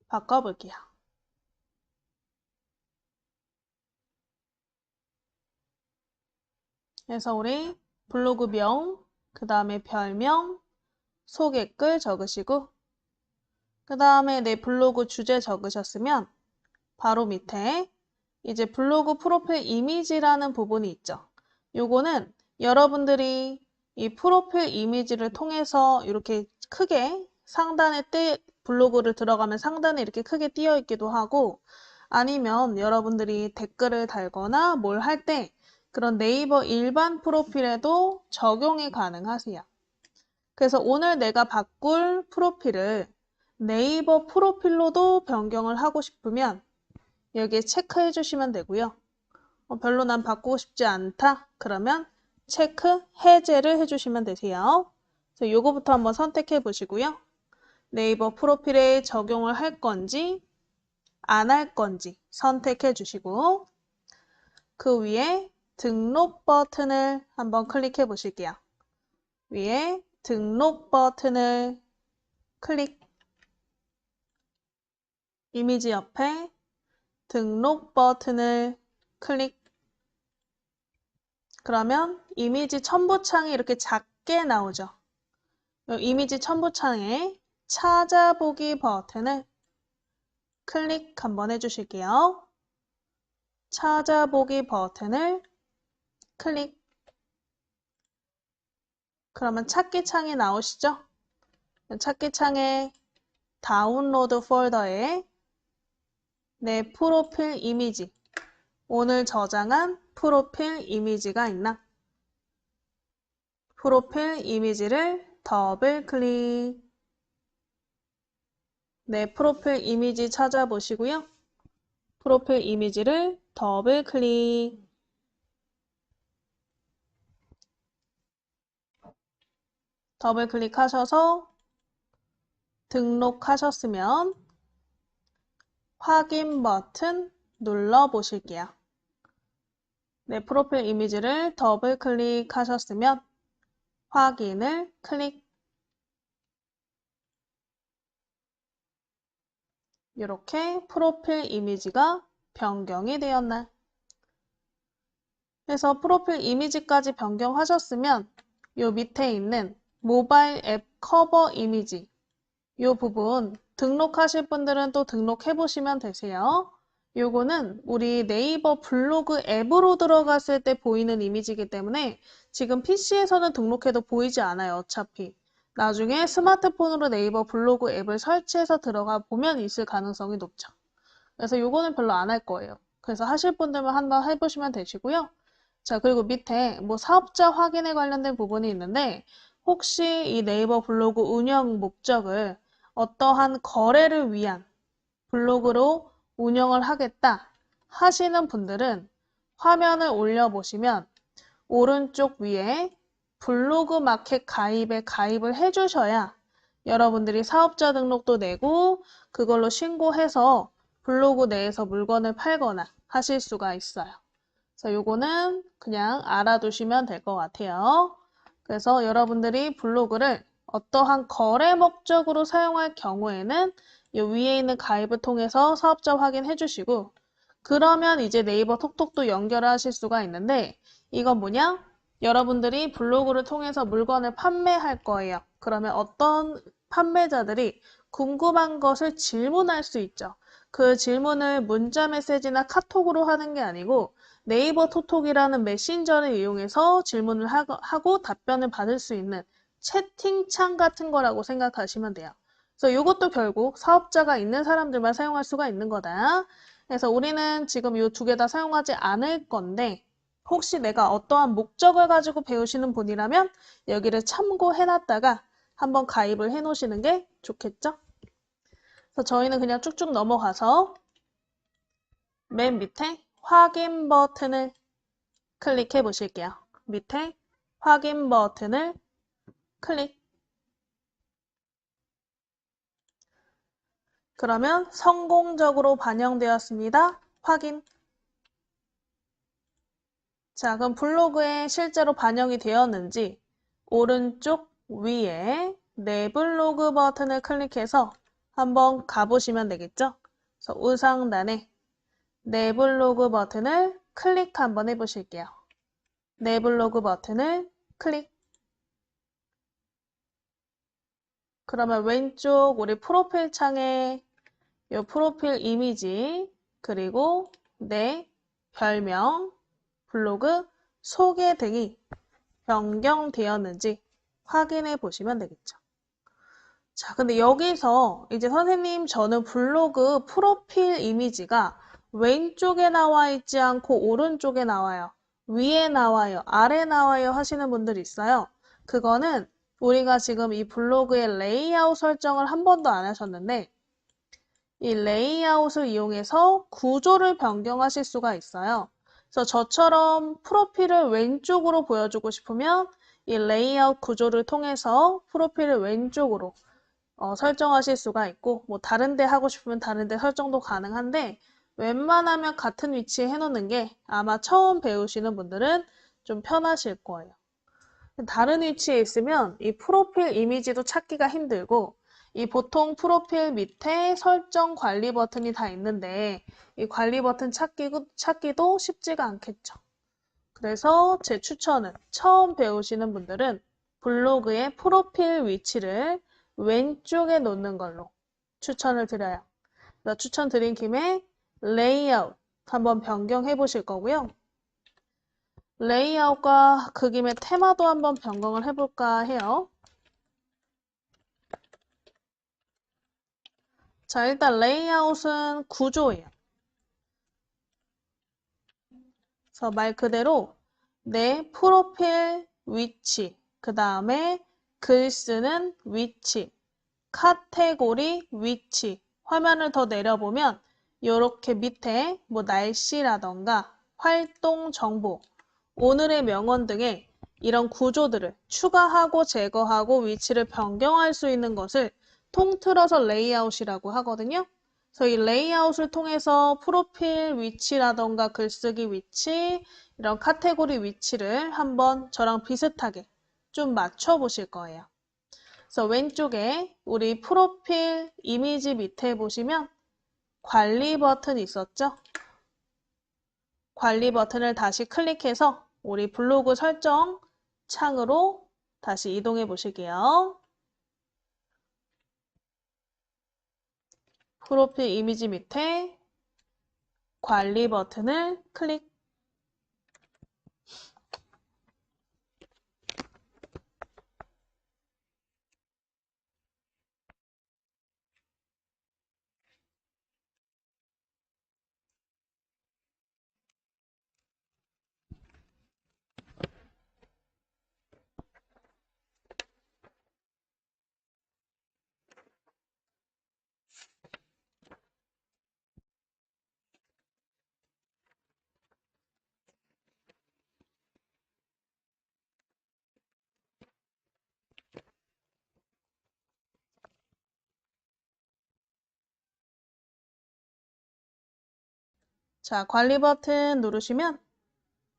Speaker 1: 바꿔볼게요. 그래서 우리 블로그명, 그 다음에 별명, 소개글 적으시고 그 다음에 내 블로그 주제 적으셨으면 바로 밑에 이제 블로그 프로필 이미지라는 부분이 있죠. 요거는 여러분들이 이 프로필 이미지를 통해서 이렇게 크게 상단에 블로그를 들어가면 상단에 이렇게 크게 띄어 있기도 하고 아니면 여러분들이 댓글을 달거나 뭘 할 때 그런 네이버 일반 프로필에도 적용이 가능하세요. 그래서 오늘 내가 바꿀 프로필을 네이버 프로필로도 변경을 하고 싶으면 여기에 체크해 주시면 되고요. 별로 난 바꾸고 싶지 않다. 그러면 체크 해제를 해주시면 되세요. 그래서 요거부터 한번 선택해 보시고요. 네이버 프로필에 적용을 할 건지 안 할 건지 선택해 주시고 그 위에 등록 버튼을 한번 클릭해 보실게요. 위에 등록 버튼을 클릭, 이미지 옆에 등록 버튼을 클릭. 그러면 이미지 첨부창이 이렇게 작게 나오죠. 이미지 첨부창에 찾아보기 버튼을 클릭 한번 해주실게요. 찾아보기 버튼을 클릭. 그러면 찾기 창이 나오시죠? 찾기 창에 다운로드 폴더에 내 프로필 이미지, 오늘 저장한 프로필 이미지가 있나? 프로필 이미지를 더블 클릭. 내 프로필 이미지 찾아보시고요. 프로필 이미지를 더블 클릭. 더블 클릭하셔서 등록하셨으면 확인 버튼 눌러 보실게요. 내 프로필 이미지를 더블 클릭하셨으면 확인을 클릭. 이렇게 프로필 이미지가 변경이 되었나? 그래서 프로필 이미지까지 변경하셨으면 요 밑에 있는 모바일 앱 커버 이미지 요 부분 등록하실 분들은 또 등록해 보시면 되세요. 요거는 우리 네이버 블로그 앱으로 들어갔을 때 보이는 이미지이기 때문에 지금 PC에서는 등록해도 보이지 않아요. 어차피. 나중에 스마트폰으로 네이버 블로그 앱을 설치해서 들어가 보면 있을 가능성이 높죠. 그래서 요거는 별로 안 할 거예요. 그래서 하실 분들만 한번 해보시면 되시고요. 자, 그리고 밑에 뭐 사업자 확인에 관련된 부분이 있는데 혹시 이 네이버 블로그 운영 목적을 어떠한 거래를 위한 블로그로 운영을 하겠다 하시는 분들은 화면을 올려보시면 오른쪽 위에 블로그 마켓 가입에 가입을 해주셔야 여러분들이 사업자 등록도 내고 그걸로 신고해서 블로그 내에서 물건을 팔거나 하실 수가 있어요. 그래서 요거는 그냥 알아두시면 될 것 같아요. 그래서 여러분들이 블로그를 어떠한 거래 목적으로 사용할 경우에는 이 위에 있는 가입을 통해서 사업자 확인해 주시고 그러면 이제 네이버 톡톡도 연결하실 수가 있는데 이건 뭐냐? 여러분들이 블로그를 통해서 물건을 판매할 거예요. 그러면 어떤 판매자들이 궁금한 것을 질문할 수 있죠. 그 질문을 문자 메시지나 카톡으로 하는 게 아니고 네이버 톡톡이라는 메신저를 이용해서 질문을 하고 답변을 받을 수 있는 채팅창 같은 거라고 생각하시면 돼요. 그래서 이것도 결국 사업자가 있는 사람들만 사용할 수가 있는 거다. 그래서 우리는 지금 이 두 개 다 사용하지 않을 건데 혹시 내가 어떠한 목적을 가지고 배우시는 분이라면 여기를 참고해놨다가 한번 가입을 해 놓으시는 게 좋겠죠? 그래서 저희는 그냥 쭉쭉 넘어가서 맨 밑에 확인 버튼을 클릭해 보실게요. 밑에 확인 버튼을 클릭. 그러면 성공적으로 반영되었습니다. 확인. 자, 그럼 블로그에 실제로 반영이 되었는지 오른쪽 위에 내 블로그 버튼을 클릭해서 한번 가보시면 되겠죠? 그래서 우상단에 내 블로그 버튼을 클릭 한번 해보실게요. 내 블로그 버튼을 클릭. 그러면 왼쪽 우리 프로필 창에 이 프로필 이미지 그리고 내 별명, 블로그, 소개 등이 변경되었는지 확인해 보시면 되겠죠. 자, 근데 여기서 이제 선생님 저는 블로그 프로필 이미지가 왼쪽에 나와 있지 않고 오른쪽에 나와요. 위에 나와요. 아래 나와요 하시는 분들이 있어요. 그거는 우리가 지금 이 블로그의 레이아웃 설정을 한 번도 안 하셨는데 이 레이아웃을 이용해서 구조를 변경하실 수가 있어요. 그래서 저처럼 프로필을 왼쪽으로 보여주고 싶으면 이 레이아웃 구조를 통해서 프로필을 왼쪽으로 설정하실 수가 있고 뭐 다른 데 하고 싶으면 다른 데 설정도 가능한데 웬만하면 같은 위치에 해놓는 게 아마 처음 배우시는 분들은 좀 편하실 거예요. 다른 위치에 있으면 이 프로필 이미지도 찾기가 힘들고 이 보통 프로필 밑에 설정 관리 버튼이 다 있는데 이 관리 버튼 찾기도 쉽지가 않겠죠. 그래서 제 추천은 처음 배우시는 분들은 블로그의 프로필 위치를 왼쪽에 놓는 걸로 추천을 드려요. 추천드린 김에 레이아웃 한번 변경해 보실 거고요. 레이아웃과 그 김에 테마도 한번 변경을 해볼까 해요. 자, 일단 레이아웃은 구조예요. 그래서 말 그대로 내 프로필 위치, 그 다음에 글 쓰는 위치, 카테고리 위치, 화면을 더 내려보면 이렇게 밑에 뭐 날씨라던가 활동 정보, 오늘의 명언 등의 이런 구조들을 추가하고 제거하고 위치를 변경할 수 있는 것을 통틀어서 레이아웃이라고 하거든요. 그래서 이 레이아웃을 통해서 프로필 위치라던가 글쓰기 위치, 이런 카테고리 위치를 한번 저랑 비슷하게 좀 맞춰 보실 거예요. 그래서 왼쪽에 우리 프로필 이미지 밑에 보시면 관리 버튼 있었죠? 관리 버튼을 다시 클릭해서 우리 블로그 설정 창으로 다시 이동해 보실게요. 프로필 이미지 밑에 관리 버튼을 클릭. 자, 관리 버튼 누르시면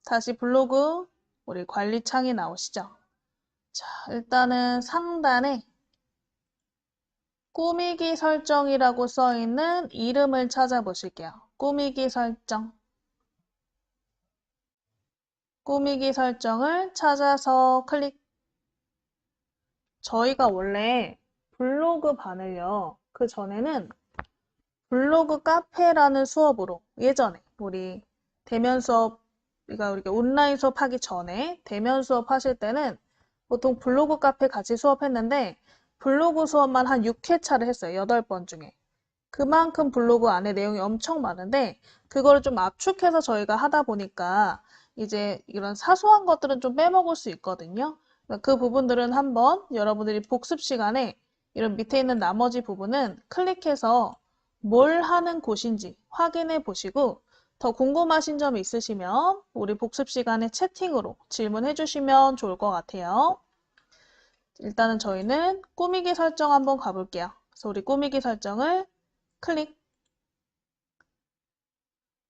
Speaker 1: 다시 블로그 우리 관리 창이 나오시죠? 자, 일단은 상단에 꾸미기 설정이라고 써 있는 이름을 찾아보실게요. 꾸미기 설정. 꾸미기 설정을 찾아서 클릭. 저희가 원래 블로그 반을요. 그 전에는 블로그 카페라는 수업으로 예전에 우리 대면 수업, 그러니까 우리가 온라인 수업 하기 전에 대면 수업 하실 때는 보통 블로그 카페 같이 수업했는데 블로그 수업만 한 6회차를 했어요. 8번 중에. 그만큼 블로그 안에 내용이 엄청 많은데 그거를 좀 압축해서 저희가 하다 보니까 이제 이런 사소한 것들은 좀 빼먹을 수 있거든요. 그 부분들은 한번 여러분들이 복습 시간에 이런 밑에 있는 나머지 부분은 클릭해서 뭘 하는 곳인지 확인해 보시고 더 궁금하신 점 있으시면 우리 복습 시간에 채팅으로 질문해 주시면 좋을 것 같아요. 일단은 저희는 꾸미기 설정 한번 가볼게요. 그래서 우리 꾸미기 설정을 클릭.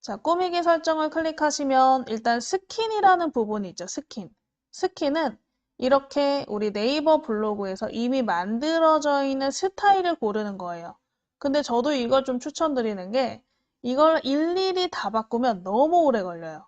Speaker 1: 자, 꾸미기 설정을 클릭하시면 일단 스킨이라는 부분이 있죠. 스킨. 스킨은 이렇게 우리 네이버 블로그에서 이미 만들어져 있는 스타일을 고르는 거예요. 근데 저도 이걸 좀 추천드리는 게 이걸 일일이 다 바꾸면 너무 오래 걸려요.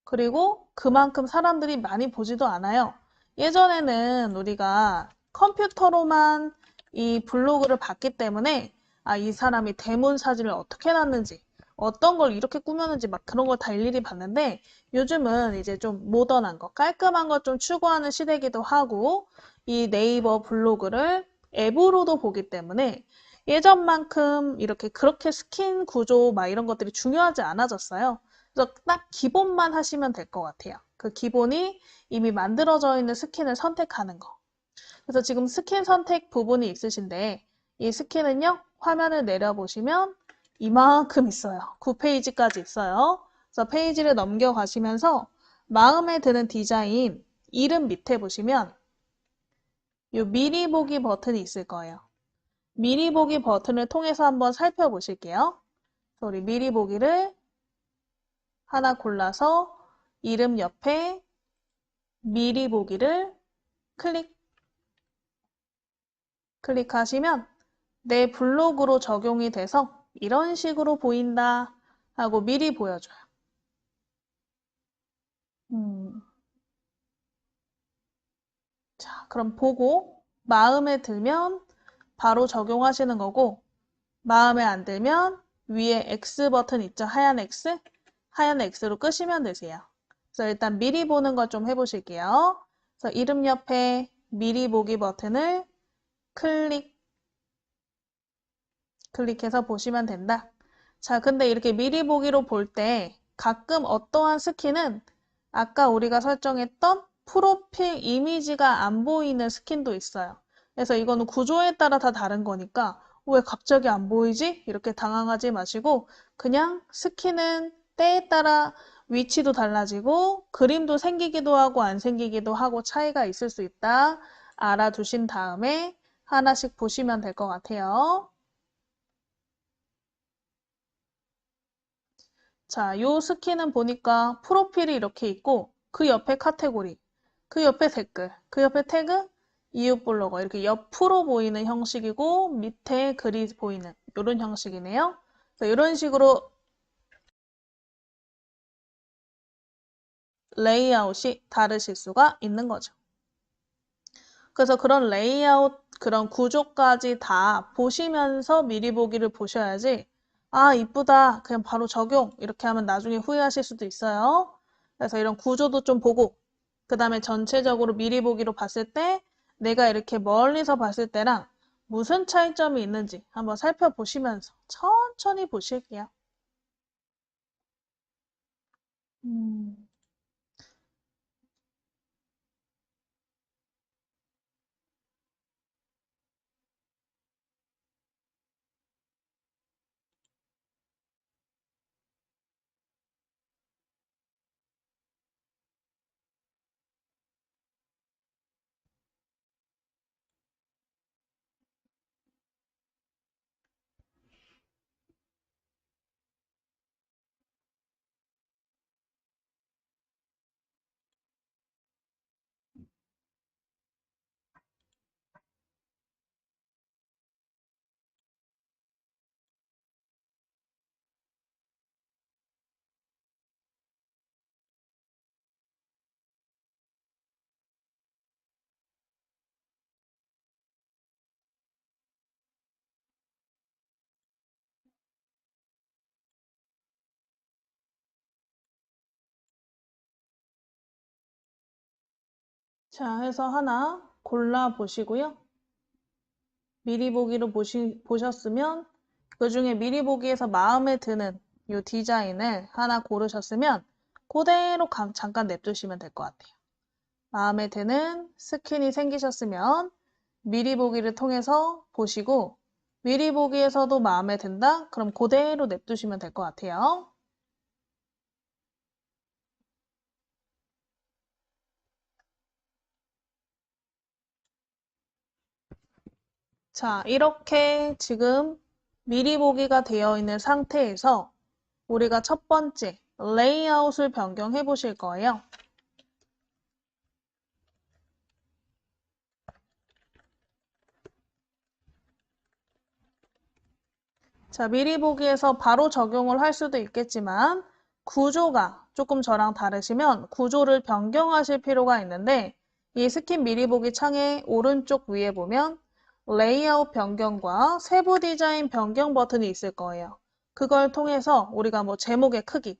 Speaker 1: 그리고 그만큼 사람들이 많이 보지도 않아요. 예전에는 우리가 컴퓨터로만 이 블로그를 봤기 때문에 이 사람이 대문 사진을 어떻게 놨는지 어떤 걸 이렇게 꾸몄는지 막 그런 걸 다 일일이 봤는데 요즘은 이제 좀 모던한 거, 깔끔한 거 좀 추구하는 시대이기도 하고 이 네이버 블로그를 앱으로도 보기 때문에 예전만큼 이렇게 그렇게 스킨 구조 막 이런 것들이 중요하지 않아졌어요. 그래서 딱 기본만 하시면 될 것 같아요. 그 기본이 이미 만들어져 있는 스킨을 선택하는 거. 그래서 지금 스킨 선택 부분이 있으신데 이 스킨은요, 화면을 내려보시면 이만큼 있어요. 9페이지까지 있어요. 그래서 페이지를 넘겨가시면서 마음에 드는 디자인, 이름 밑에 보시면 이 미리 보기 버튼이 있을 거예요. 미리 보기 버튼을 통해서 한번 살펴보실게요. 그래서 우리 미리 보기를 하나 골라서 이름 옆에 미리 보기를 클릭하시면 내 블로그로 적용이 돼서 이런 식으로 보인다 하고 미리 보여줘요. 자, 그럼 보고 마음에 들면 바로 적용하시는 거고 마음에 안 들면 위에 X 버튼 있죠? 하얀 X? 하얀 X로 끄시면 되세요. 그래서 일단 미리 보는 거 좀 해보실게요. 그래서 이름 옆에 미리 보기 버튼을 클릭해서 보시면 된다. 자, 근데 이렇게 미리 보기로 볼 때 가끔 어떠한 스킨은 아까 우리가 설정했던 프로필 이미지가 안 보이는 스킨도 있어요. 그래서 이거는 구조에 따라 다 다른 거니까 왜 갑자기 안 보이지? 이렇게 당황하지 마시고 그냥 스킨은 때에 따라 위치도 달라지고 그림도 생기기도 하고 안 생기기도 하고 차이가 있을 수 있다. 알아두신 다음에 하나씩 보시면 될 것 같아요. 자, 요 스킨은 보니까 프로필이 이렇게 있고 그 옆에 카테고리, 그 옆에 댓글, 그 옆에 태그, 이웃 블로거 이렇게 옆으로 보이는 형식이고 밑에 글이 보이는 이런 형식이네요. 그래서 이런 식으로 레이아웃이 다르실 수가 있는 거죠. 그래서 그런 레이아웃, 그런 구조까지 다 보시면서 미리 보기를 보셔야지 이쁘다. 그냥 바로 적용. 이렇게 하면 나중에 후회하실 수도 있어요. 그래서 이런 구조도 좀 보고 그 다음에 전체적으로 미리 보기로 봤을 때 내가 이렇게 멀리서 봤을 때랑 무슨 차이점이 있는지 한번 살펴보시면서 천천히 보실게요. 음. 자, 해서 하나 골라 보시고요. 미리 보기로 보셨으면 그 중에 미리 보기에서 마음에 드는 이 디자인을 하나 고르셨으면 그대로 잠깐 냅두시면 될 것 같아요. 마음에 드는 스킨이 생기셨으면 미리 보기를 통해서 보시고 미리 보기에서도 마음에 든다? 그럼 그대로 냅두시면 될 것 같아요. 자, 이렇게 지금 미리 보기가 되어 있는 상태에서 우리가 첫 번째 레이아웃을 변경해 보실 거예요. 자, 미리 보기에서 바로 적용을 할 수도 있겠지만 구조가 조금 저랑 다르시면 구조를 변경하실 필요가 있는데 이 스킨 미리 보기 창의 오른쪽 위에 보면 레이아웃 변경과 세부 디자인 변경 버튼이 있을 거예요. 그걸 통해서 우리가 뭐 제목의 크기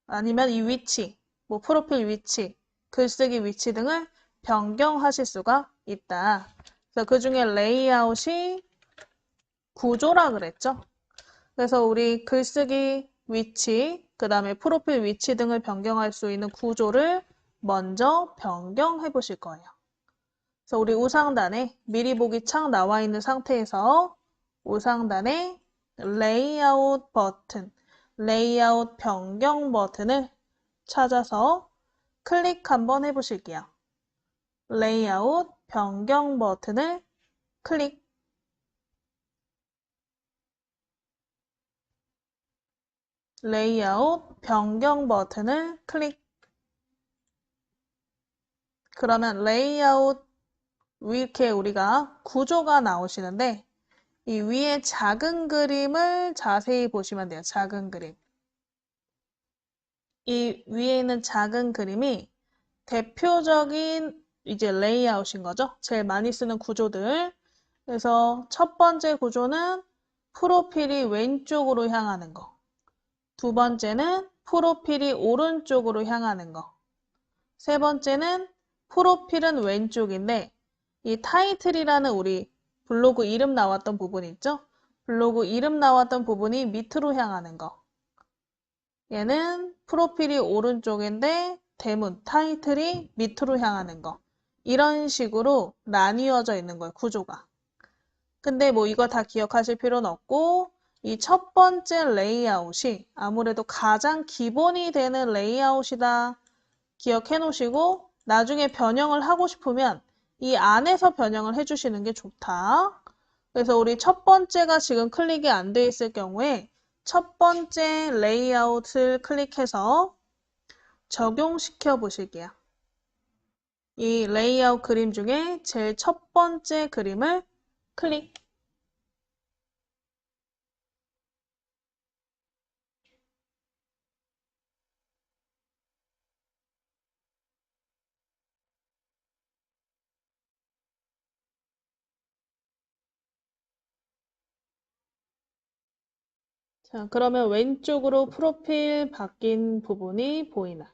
Speaker 1: 아니면 이 위치, 뭐 프로필 위치, 글쓰기 위치 등을 변경하실 수가 있다. 그래서 그 중에 레이아웃이 구조라 그랬죠. 그래서 우리 글쓰기 위치, 그 다음에 프로필 위치 등을 변경할 수 있는 구조를 먼저 변경해 보실 거예요. 그래서 우리 우상단에 미리 보기 창 나와 있는 상태에서 우상단에 레이아웃 버튼, 레이아웃 변경 버튼을 찾아서 클릭 한번 해보실게요. 레이아웃 변경 버튼을 클릭. 레이아웃 변경 버튼을 클릭. 그러면 레이아웃 이렇게 우리가 구조가 나오시는데 이 위에 작은 그림을 자세히 보시면 돼요. 작은 그림. 이 위에 있는 작은 그림이 대표적인 이제 레이아웃인 거죠. 제일 많이 쓰는 구조들. 그래서 첫 번째 구조는 프로필이 왼쪽으로 향하는 거. 두 번째는 프로필이 오른쪽으로 향하는 거. 세 번째는 프로필은 왼쪽인데 이 타이틀이라는 우리 블로그 이름 나왔던 부분 있죠? 블로그 이름 나왔던 부분이 밑으로 향하는 거. 얘는 프로필이 오른쪽인데 대문, 타이틀이 밑으로 향하는 거. 이런 식으로 나뉘어져 있는 거예요, 구조가. 근데 뭐 이거 다 기억하실 필요는 없고 이 첫 번째 레이아웃이 아무래도 가장 기본이 되는 레이아웃이다. 기억해 놓으시고 나중에 변형을 하고 싶으면 이 안에서 변형을 해주시는 게 좋다. 그래서 우리 첫 번째가 지금 클릭이 안 돼 있을 경우에 첫 번째 레이아웃을 클릭해서 적용시켜 보실게요. 이 레이아웃 그림 중에 제일 첫 번째 그림을 클릭. 자, 그러면 왼쪽으로 프로필 바뀐 부분이 보이나?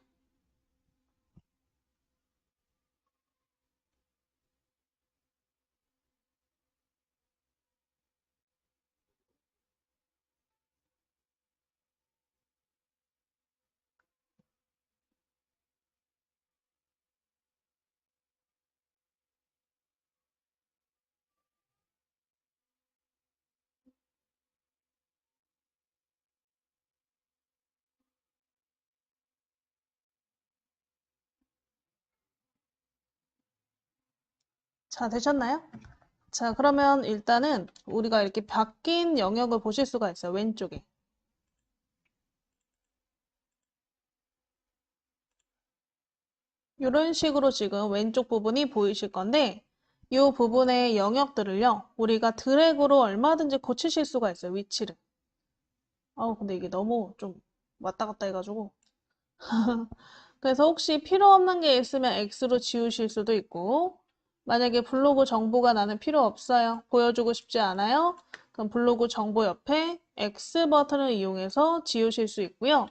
Speaker 1: 자, 되셨나요? 자, 그러면 일단은 우리가 이렇게 바뀐 영역을 보실 수가 있어요. 왼쪽에. 이런 식으로 지금 왼쪽 부분이 보이실 건데 이 부분의 영역들을요. 우리가 드래그로 얼마든지 고치실 수가 있어요. 위치를. 근데 이게 너무 좀 왔다 갔다 해가지고 그래서 혹시 필요 없는 게 있으면 X로 지우실 수도 있고 만약에 블로그 정보가 나는 필요 없어요. 보여주고 싶지 않아요. 그럼 블로그 정보 옆에 X 버튼을 이용해서 지우실 수 있고요.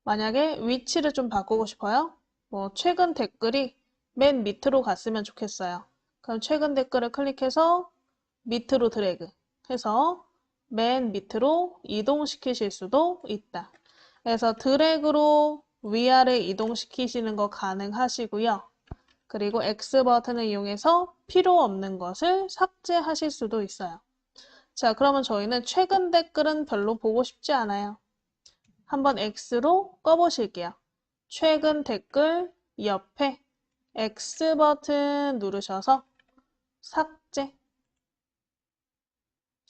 Speaker 1: 만약에 위치를 좀 바꾸고 싶어요. 뭐 최근 댓글이 맨 밑으로 갔으면 좋겠어요. 그럼 최근 댓글을 클릭해서 밑으로 드래그 해서 맨 밑으로 이동시키실 수도 있다. 그래서 드래그로 위아래 이동시키시는 거 가능하시고요. 그리고 X 버튼을 이용해서 필요 없는 것을 삭제하실 수도 있어요. 자, 그러면 저희는 최근 댓글은 별로 보고 싶지 않아요. 한번 X로 꺼보실게요. 최근 댓글 옆에 X 버튼 누르셔서 삭제.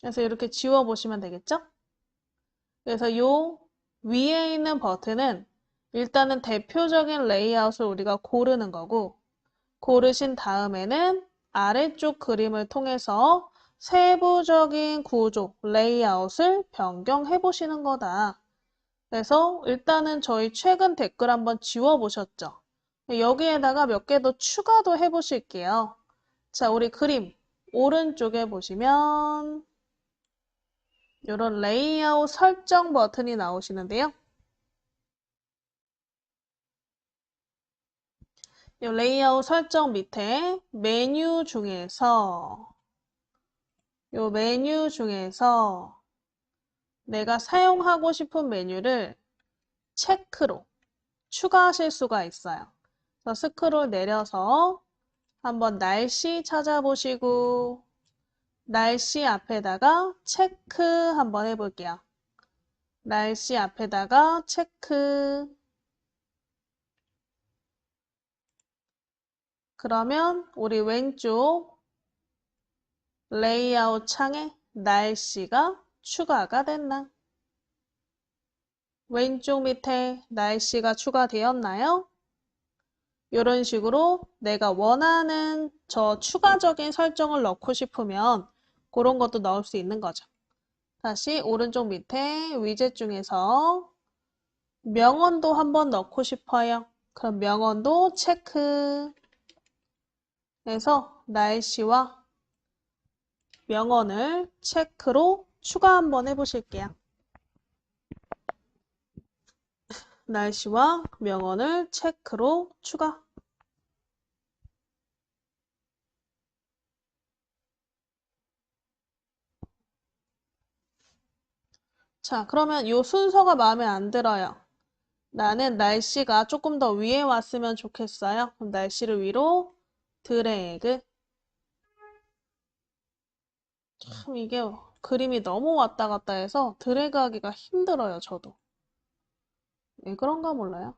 Speaker 1: 그래서 이렇게 지워보시면 되겠죠? 그래서 요 위에 있는 버튼은 일단은 대표적인 레이아웃을 우리가 고르는 거고, 고르신 다음에는 아래쪽 그림을 통해서 세부적인 구조, 레이아웃을 변경해 보시는 거다. 그래서 일단은 저희 최근 댓글 한번 지워보셨죠? 여기에다가 몇 개 더 추가도 해보실게요. 자, 우리 그림 오른쪽에 보시면 이런 레이아웃 설정 버튼이 나오시는데요. 이 레이아웃 설정 밑에 메뉴 중에서 내가 사용하고 싶은 메뉴를 체크로 추가하실 수가 있어요. 그래서 스크롤 내려서 한번 날씨 찾아보시고 날씨 앞에다가 체크 한번 해볼게요. 날씨 앞에다가 체크. 그러면 우리 왼쪽 레이아웃 창에 날씨가 추가가 됐나? 왼쪽 밑에 날씨가 추가되었나요? 이런 식으로 내가 원하는 저 추가적인 설정을 넣고 싶으면 그런 것도 넣을 수 있는 거죠. 다시 오른쪽 밑에 위젯 중에서 명언도 한번 넣고 싶어요. 그럼 명언도 체크 해서 날씨와 명언을 체크로 추가 한번 해보실게요. 날씨와 명언을 체크로 추가. 자, 그러면 이 순서가 마음에 안 들어요. 나는 날씨가 조금 더 위에 왔으면 좋겠어요. 그럼 날씨를 위로 드래그. 참 이게 그림이 너무 왔다 갔다 해서 드래그 하기가 힘들어요, 저도. 왜 그런가 몰라요.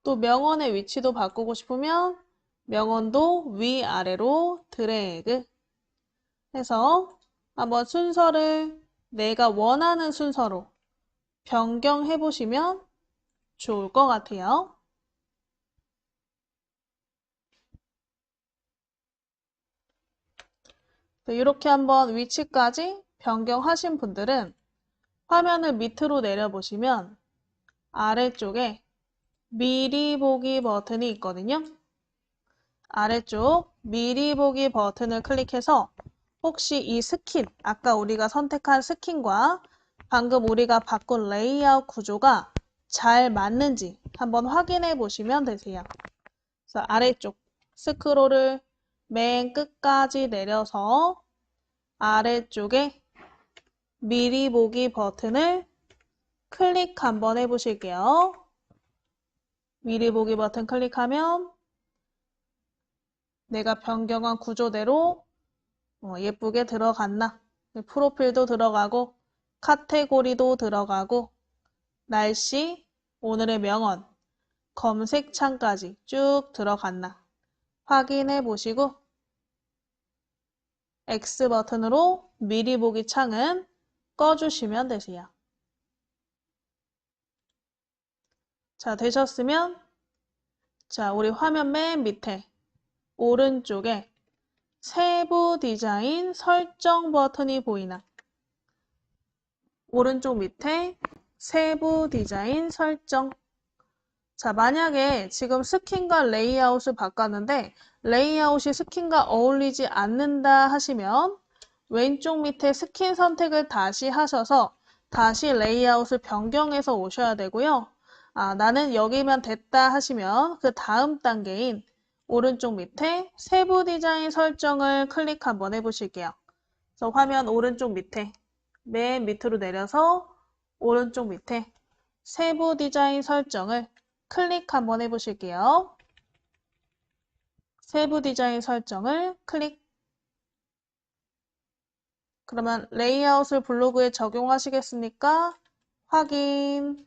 Speaker 1: 또 명언의 위치도 바꾸고 싶으면 명언도 위아래로 드래그 해서 한번 순서를 내가 원하는 순서로 변경해 보시면 좋을 것 같아요. 이렇게 한번 위치까지 변경하신 분들은 화면을 밑으로 내려보시면 아래쪽에 미리 보기 버튼이 있거든요. 아래쪽 미리 보기 버튼을 클릭해서 혹시 이 스킨, 아까 우리가 선택한 스킨과 방금 우리가 바꾼 레이아웃 구조가 잘 맞는지 한번 확인해 보시면 되세요. 그래서 아래쪽 스크롤을 맨 끝까지 내려서 아래쪽에 미리 보기 버튼을 클릭 한번 해보실게요. 미리 보기 버튼 클릭하면 내가 변경한 구조대로 예쁘게 들어갔나? 프로필도 들어가고 카테고리도 들어가고 날씨, 오늘의 명언, 검색창까지 쭉 들어갔나? 확인해 보시고 X 버튼으로 미리 보기 창은 꺼주시면 되세요. 자, 되셨으면 자, 우리 화면 맨 밑에 오른쪽에 세부 디자인 설정 버튼이 보이나? 오른쪽 밑에 세부 디자인 설정. 자, 만약에 지금 스킨과 레이아웃을 바꿨는데 레이아웃이 스킨과 어울리지 않는다 하시면 왼쪽 밑에 스킨 선택을 다시 하셔서 다시 레이아웃을 변경해서 오셔야 되고요. 나는 여기면 됐다 하시면 그 다음 단계인 오른쪽 밑에 세부 디자인 설정을 클릭 한번 해보실게요. 그래서 화면 오른쪽 밑에 맨 밑으로 내려서 오른쪽 밑에 세부 디자인 설정을 클릭 한번 해보실게요. 세부 디자인 설정을 클릭. 그러면 레이아웃을 블로그에 적용하시겠습니까? 확인.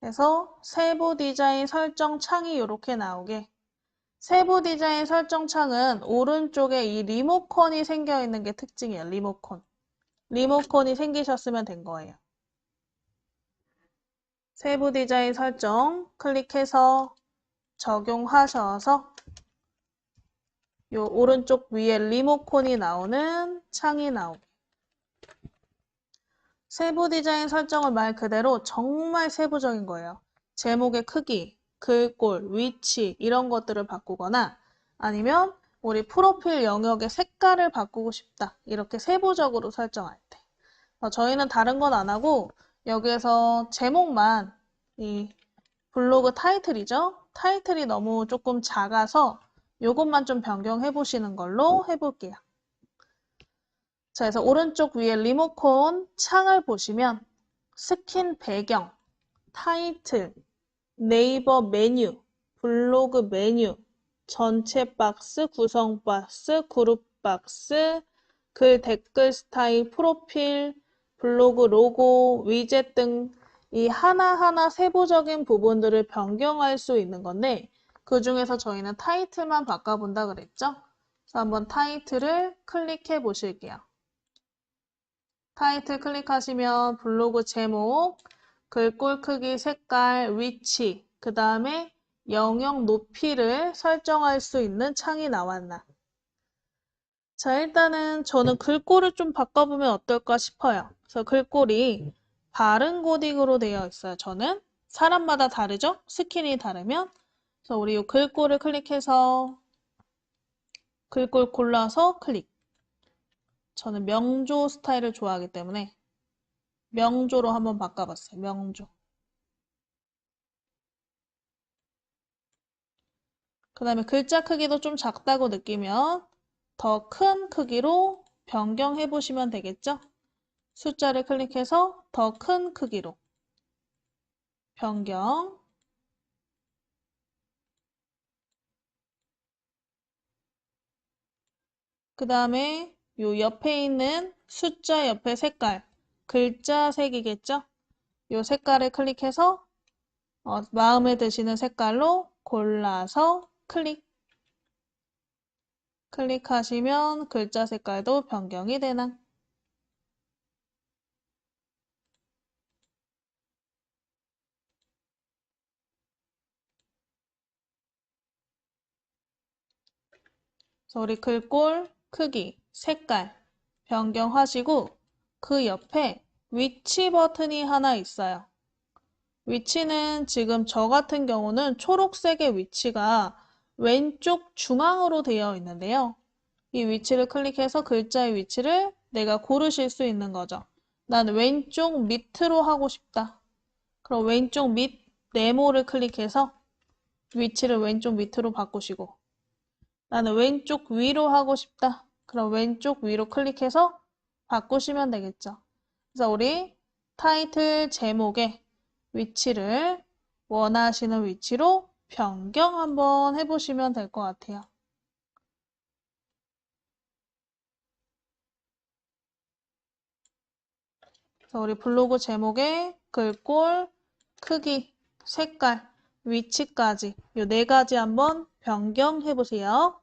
Speaker 1: 그래서 세부 디자인 설정 창이 이렇게 나오게. 세부 디자인 설정 창은 오른쪽에 이 리모컨이 생겨 있는 게 특징이에요. 리모컨. 리모컨이 생기셨으면 된 거예요. 세부 디자인 설정 클릭해서 적용하셔서 요 오른쪽 위에 리모컨이 나오는 창이 나오게. 세부 디자인 설정은 말 그대로 정말 세부적인 거예요. 제목의 크기, 글꼴, 위치 이런 것들을 바꾸거나 아니면 우리 프로필 영역의 색깔을 바꾸고 싶다. 이렇게 세부적으로 설정할 때. 저희는 다른 건 안 하고 여기에서 제목만 이 블로그 타이틀이죠. 타이틀이 너무 조금 작아서 이것만 좀 변경해 보시는 걸로 해볼게요. 자, 그래서 오른쪽 위에 리모컨 창을 보시면 스킨 배경, 타이틀, 네이버 메뉴, 블로그 메뉴, 전체 박스, 구성 박스, 그룹 박스, 글 댓글 스타일, 프로필, 블로그 로고, 위젯 등 이 하나하나 세부적인 부분들을 변경할 수 있는 건데 그 중에서 저희는 타이틀만 바꿔본다 그랬죠? 그래서 한번 타이틀을 클릭해 보실게요. 타이틀 클릭하시면 블로그 제목, 글꼴 크기, 색깔, 위치, 그 다음에 영역 높이를 설정할 수 있는 창이 나왔나. 자, 일단은 저는 글꼴을 좀 바꿔보면 어떨까 싶어요. 그래서 글꼴이 바른 고딕으로 되어 있어요. 저는 사람마다 다르죠? 스킨이 다르면. 그래서 우리 이 글꼴을 클릭해서 글꼴 골라서 클릭. 저는 명조 스타일을 좋아하기 때문에 명조로 한번 바꿔봤어요. 명조. 그 다음에 글자 크기도 좀 작다고 느끼면 더 큰 크기로 변경해 보시면 되겠죠? 숫자를 클릭해서 더 큰 크기로 변경. 그 다음에 요 옆에 있는 숫자 옆에 색깔, 글자 색이겠죠? 요 색깔을 클릭해서 마음에 드시는 색깔로 골라서 클릭. 클릭하시면 글자 색깔도 변경이 되나? 그래서 우리 글꼴 크기, 색깔 변경하시고 그 옆에 위치 버튼이 하나 있어요. 위치는 지금 저 같은 경우는 초록색의 위치가 왼쪽 중앙으로 되어 있는데요. 이 위치를 클릭해서 글자의 위치를 내가 고르실 수 있는 거죠. 난 왼쪽 밑으로 하고 싶다. 그럼 왼쪽 밑 네모를 클릭해서 위치를 왼쪽 밑으로 바꾸시고 나는 왼쪽 위로 하고 싶다. 그럼 왼쪽 위로 클릭해서 바꾸시면 되겠죠. 그래서 우리 타이틀 제목의 위치를 원하시는 위치로 변경 한번 해보시면 될 것 같아요. 그래서 우리 블로그 제목의 글꼴, 크기, 색깔, 위치까지 이 네 가지 한번 변경해 보세요.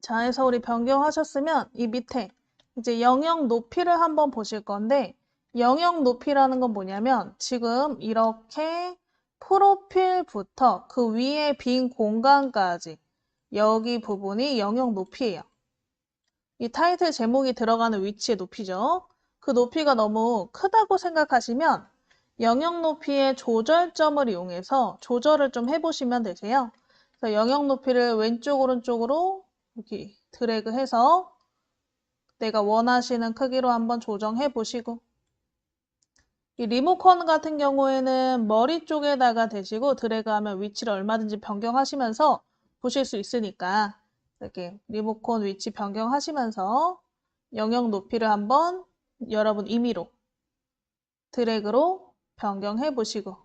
Speaker 1: 자, 해서 우리 변경하셨으면 이 밑에 이제 영역 높이를 한번 보실 건데 영역 높이라는 건 뭐냐면 지금 이렇게 프로필부터 그 위에 빈 공간까지 여기 부분이 영역 높이예요. 이 타이틀 제목이 들어가는 위치의 높이죠. 그 높이가 너무 크다고 생각하시면 영역 높이의 조절점을 이용해서 조절을 좀 해보시면 되세요. 그래서 영역 높이를 왼쪽, 오른쪽으로 이렇게 드래그해서 내가 원하시는 크기로 한번 조정해 보시고, 이 리모컨 같은 경우에는 머리 쪽에다가 대시고 드래그하면 위치를 얼마든지 변경하시면서 보실 수 있으니까 이렇게 리모컨 위치 변경하시면서 영역 높이를 한번 여러분 임의로 드래그로 변경해 보시고,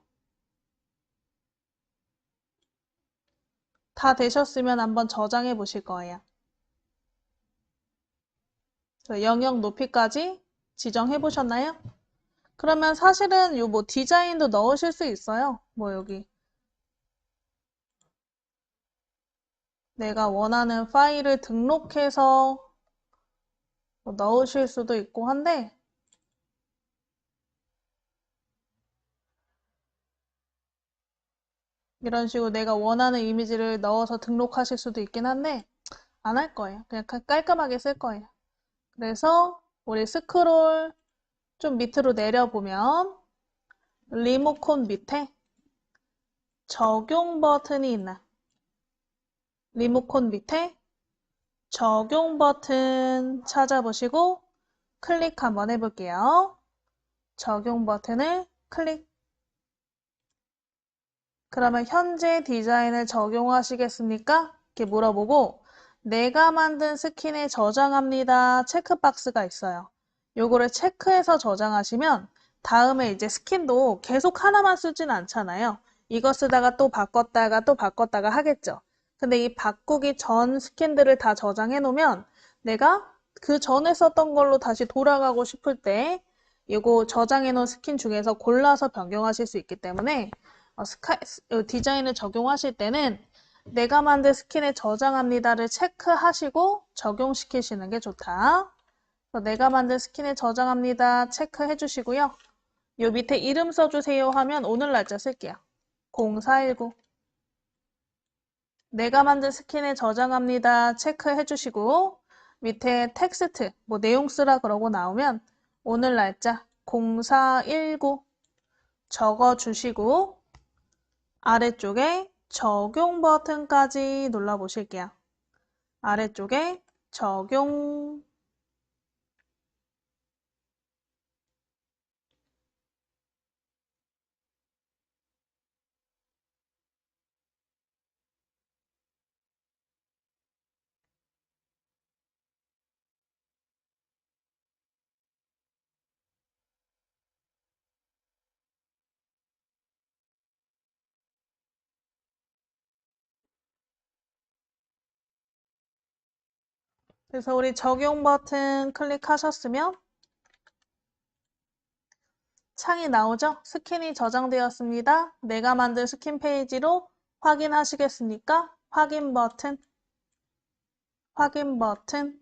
Speaker 1: 다 되셨으면 한번 저장해 보실 거예요. 영역 높이까지 지정해 보셨나요? 그러면 사실은 요 뭐 디자인도 넣으실 수 있어요. 뭐 여기 내가 원하는 파일을 등록해서 뭐 넣으실 수도 있고 한데, 이런 식으로 내가 원하는 이미지를 넣어서 등록하실 수도 있긴 한데 안 할 거예요. 그냥 깔끔하게 쓸 거예요. 그래서 우리 스크롤 좀 밑으로 내려보면 리모컨 밑에 적용 버튼이 있나? 리모컨 밑에 적용 버튼 찾아보시고 클릭 한번 해볼게요. 적용 버튼을 클릭. 그러면 현재 디자인을 적용하시겠습니까? 이렇게 물어보고 내가 만든 스킨에 저장합니다. 체크박스가 있어요. 요거를 체크해서 저장하시면 다음에 이제 스킨도 계속 하나만 쓰진 않잖아요. 이거 쓰다가 또 바꿨다가 또 바꿨다가 하겠죠. 근데 이 바꾸기 전 스킨들을 다 저장해 놓으면 내가 그 전에 썼던 걸로 다시 돌아가고 싶을 때 이거 저장해 놓은 스킨 중에서 골라서 변경하실 수 있기 때문에 디자인을 적용하실 때는 내가 만든 스킨에 저장합니다를 체크하시고 적용시키시는 게 좋다. 내가 만든 스킨에 저장합니다. 체크해 주시고요. 요 밑에 이름 써주세요 하면 오늘 날짜 쓸게요. 0419. 내가 만든 스킨에 저장합니다. 체크해 주시고 밑에 텍스트, 뭐 내용 쓰라 그러고 나오면 오늘 날짜 0419 적어 주시고 아래쪽에 적용 버튼까지 눌러 보실게요. 아래쪽에 적용. 그래서 우리 적용 버튼 클릭하셨으면 창이 나오죠? 스킨이 저장되었습니다. 내가 만든 스킨 페이지로 확인하시겠습니까? 확인 버튼, 확인 버튼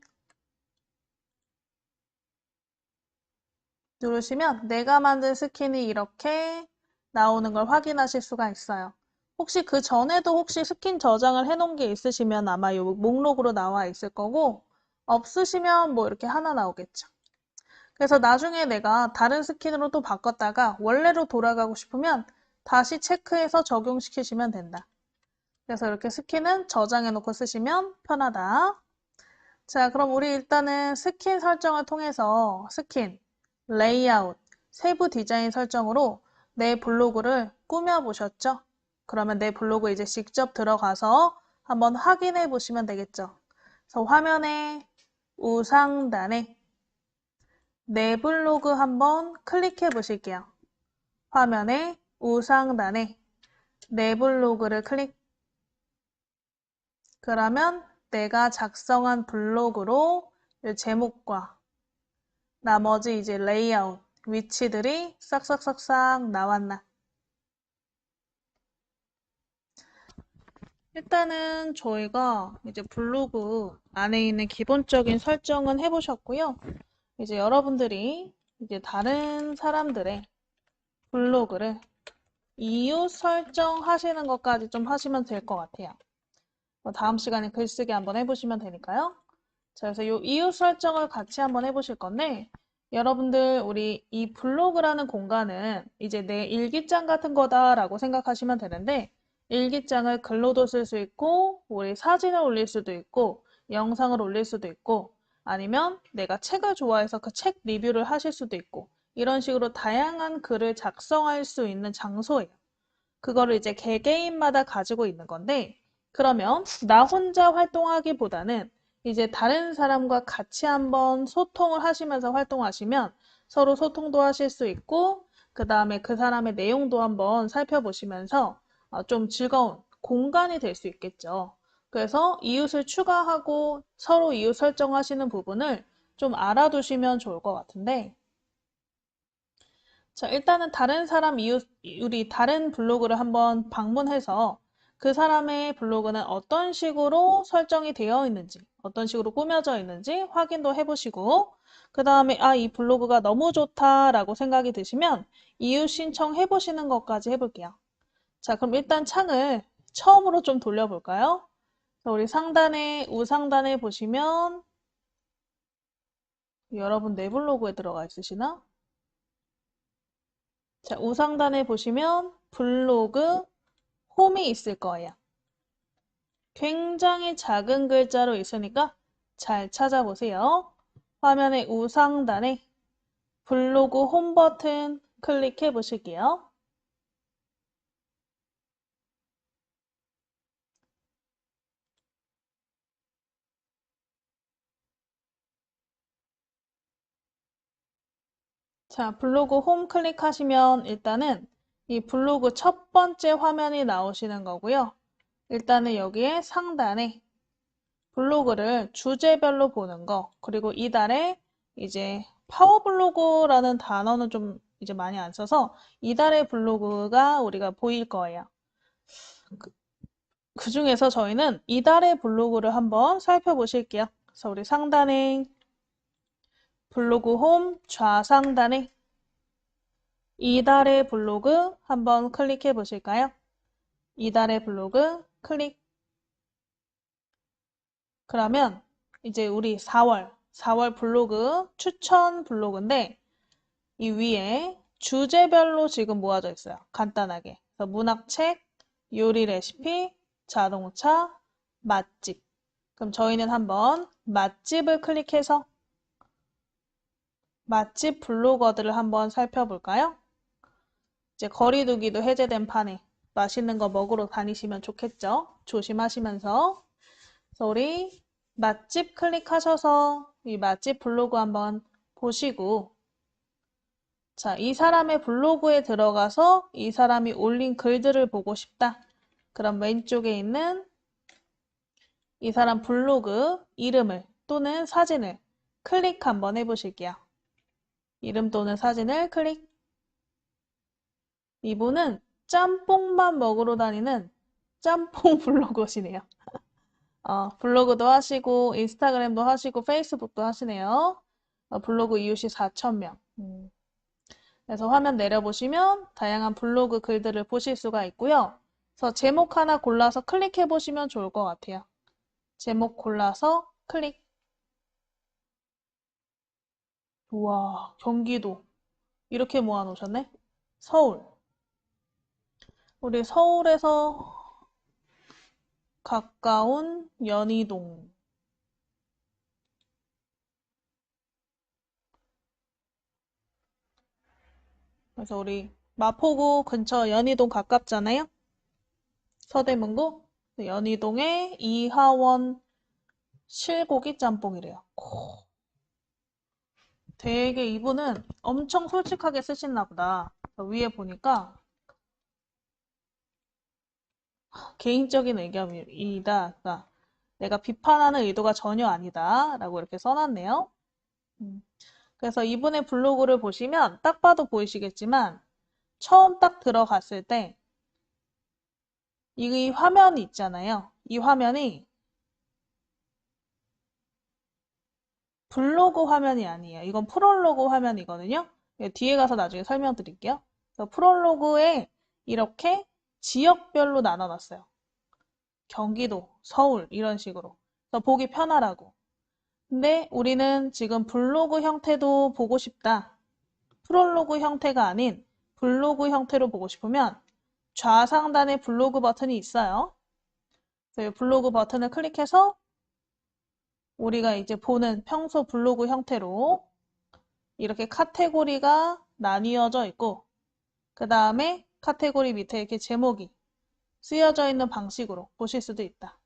Speaker 1: 누르시면 내가 만든 스킨이 이렇게 나오는 걸 확인하실 수가 있어요. 혹시 그 전에도 혹시 스킨 저장을 해놓은 게 있으시면 아마 이 목록으로 나와 있을 거고, 없으시면 뭐 이렇게 하나 나오겠죠. 그래서 나중에 내가 다른 스킨으로 또 바꿨다가 원래로 돌아가고 싶으면 다시 체크해서 적용시키시면 된다. 그래서 이렇게 스킨은 저장해 놓고 쓰시면 편하다. 자, 그럼 우리 일단은 스킨 설정을 통해서 스킨, 레이아웃, 세부 디자인 설정으로 내 블로그를 꾸며보셨죠? 그러면 내 블로그 이제 직접 들어가서 한번 확인해 보시면 되겠죠? 그래서 화면에 우상단에 내 블로그 한번 클릭해 보실게요. 화면에 우상단에 내 블로그를 클릭. 그러면 내가 작성한 블로그로 제목과 나머지 이제 레이아웃, 위치들이 싹싹싹싹 나왔나. 일단은 저희가 이제 블로그 안에 있는 기본적인 설정은 해보셨고요. 이제 여러분들이 이제 다른 사람들의 블로그를 이웃 설정하시는 것까지 좀 하시면 될 것 같아요. 다음 시간에 글쓰기 한번 해보시면 되니까요. 자, 그래서 이 이웃 설정을 같이 한번 해보실 건데, 여러분들, 우리 이 블로그라는 공간은 이제 내 일기장 같은 거다라고 생각하시면 되는데, 일기장을 글로도 쓸 수 있고, 우리 사진을 올릴 수도 있고, 영상을 올릴 수도 있고, 아니면 내가 책을 좋아해서 그 책 리뷰를 하실 수도 있고, 이런 식으로 다양한 글을 작성할 수 있는 장소예요. 그거를 이제 개개인마다 가지고 있는 건데, 그러면 나 혼자 활동하기보다는 이제 다른 사람과 같이 한번 소통을 하시면서 활동하시면 서로 소통도 하실 수 있고, 그 다음에 그 사람의 내용도 한번 살펴보시면서 좀 즐거운 공간이 될 수 있겠죠. 그래서 이웃을 추가하고 서로 이웃 설정하시는 부분을 좀 알아두시면 좋을 것 같은데, 자, 일단은 다른 사람 우리 다른 블로그를 한번 방문해서 그 사람의 블로그는 어떤 식으로 설정이 되어 있는지, 어떤 식으로 꾸며져 있는지 확인도 해보시고, 그 다음에, 이 블로그가 너무 좋다라고 생각이 드시면 이웃 신청해보시는 것까지 해볼게요. 자, 그럼 일단 창을 처음으로 좀 돌려볼까요? 자, 우리 우상단에 보시면, 여러분 내 블로그에 들어가 있으시나? 자, 우상단에 보시면 블로그 홈이 있을 거예요. 굉장히 작은 글자로 있으니까 잘 찾아보세요. 화면의 우상단에 블로그 홈 버튼 클릭해 보실게요. 자, 블로그 홈 클릭하시면 일단은 이 블로그 첫 번째 화면이 나오시는 거고요. 일단은 여기에 상단에 블로그를 주제별로 보는 거, 그리고 이달에 이제 파워블로그라는 단어는 좀 이제 많이 안 써서 이달의 블로그가 우리가 보일 거예요. 그 중에서 저희는 이달의 블로그를 한번 살펴보실게요. 그래서 우리 상단에 블로그 홈 좌상단에 이달의 블로그 한번 클릭해 보실까요? 이달의 블로그 클릭. 그러면 이제 우리 4월 블로그 추천 블로그인데 이 위에 주제별로 지금 모아져 있어요. 간단하게. 그래서 문학책, 요리 레시피, 자동차, 맛집. 그럼 저희는 한번 맛집을 클릭해서 맛집 블로거들을 한번 살펴볼까요? 이제 거리두기도 해제된 판에 맛있는 거 먹으러 다니시면 좋겠죠? 조심하시면서. 그래서 우리 맛집 클릭하셔서 이 맛집 블로그 한번 보시고 자, 이 사람의 블로그에 들어가서 이 사람이 올린 글들을 보고 싶다. 그럼 왼쪽에 있는 이 사람 블로그 이름을 또는 사진을 클릭 한번 해보실게요. 이름 또는 사진을 클릭. 이분은 짬뽕만 먹으러 다니는 짬뽕 블로거시네요. 블로그도 하시고 인스타그램도 하시고 페이스북도 하시네요. 블로그 이웃이 4,000명. 그래서 화면 내려보시면 다양한 블로그 글들을 보실 수가 있고요. 그래서 제목 하나 골라서 클릭해 보시면 좋을 것 같아요. 제목 골라서 클릭. 우와, 경기도. 이렇게 모아놓으셨네? 서울. 우리 서울에서 가까운 연희동. 그래서 우리 마포구 근처 연희동 가깝잖아요? 서대문구. 연희동에 이하원 실고기 짬뽕이래요. 되게 이분은 엄청 솔직하게 쓰시나 보다. 위에 보니까 개인적인 의견이다. 그러니까 내가 비판하는 의도가 전혀 아니다. 라고 이렇게 써놨네요. 그래서 이분의 블로그를 보시면 딱 봐도 보이시겠지만 처음 딱 들어갔을 때 이 화면이 있잖아요. 이 화면이 블로그 화면이 아니에요. 이건 프롤로그 화면이거든요. 뒤에 가서 나중에 설명드릴게요. 그래서 프롤로그에 이렇게 지역별로 나눠놨어요. 경기도, 서울 이런 식으로. 그래서 보기 편하라고. 근데 우리는 지금 블로그 형태도 보고 싶다. 프롤로그 형태가 아닌 블로그 형태로 보고 싶으면 좌상단에 블로그 버튼이 있어요. 그래서 이 블로그 버튼을 클릭해서 우리가 이제 보는 평소 블로그 형태로 이렇게 카테고리가 나뉘어져 있고 그 다음에 카테고리 밑에 이렇게 제목이 쓰여져 있는 방식으로 보실 수도 있다.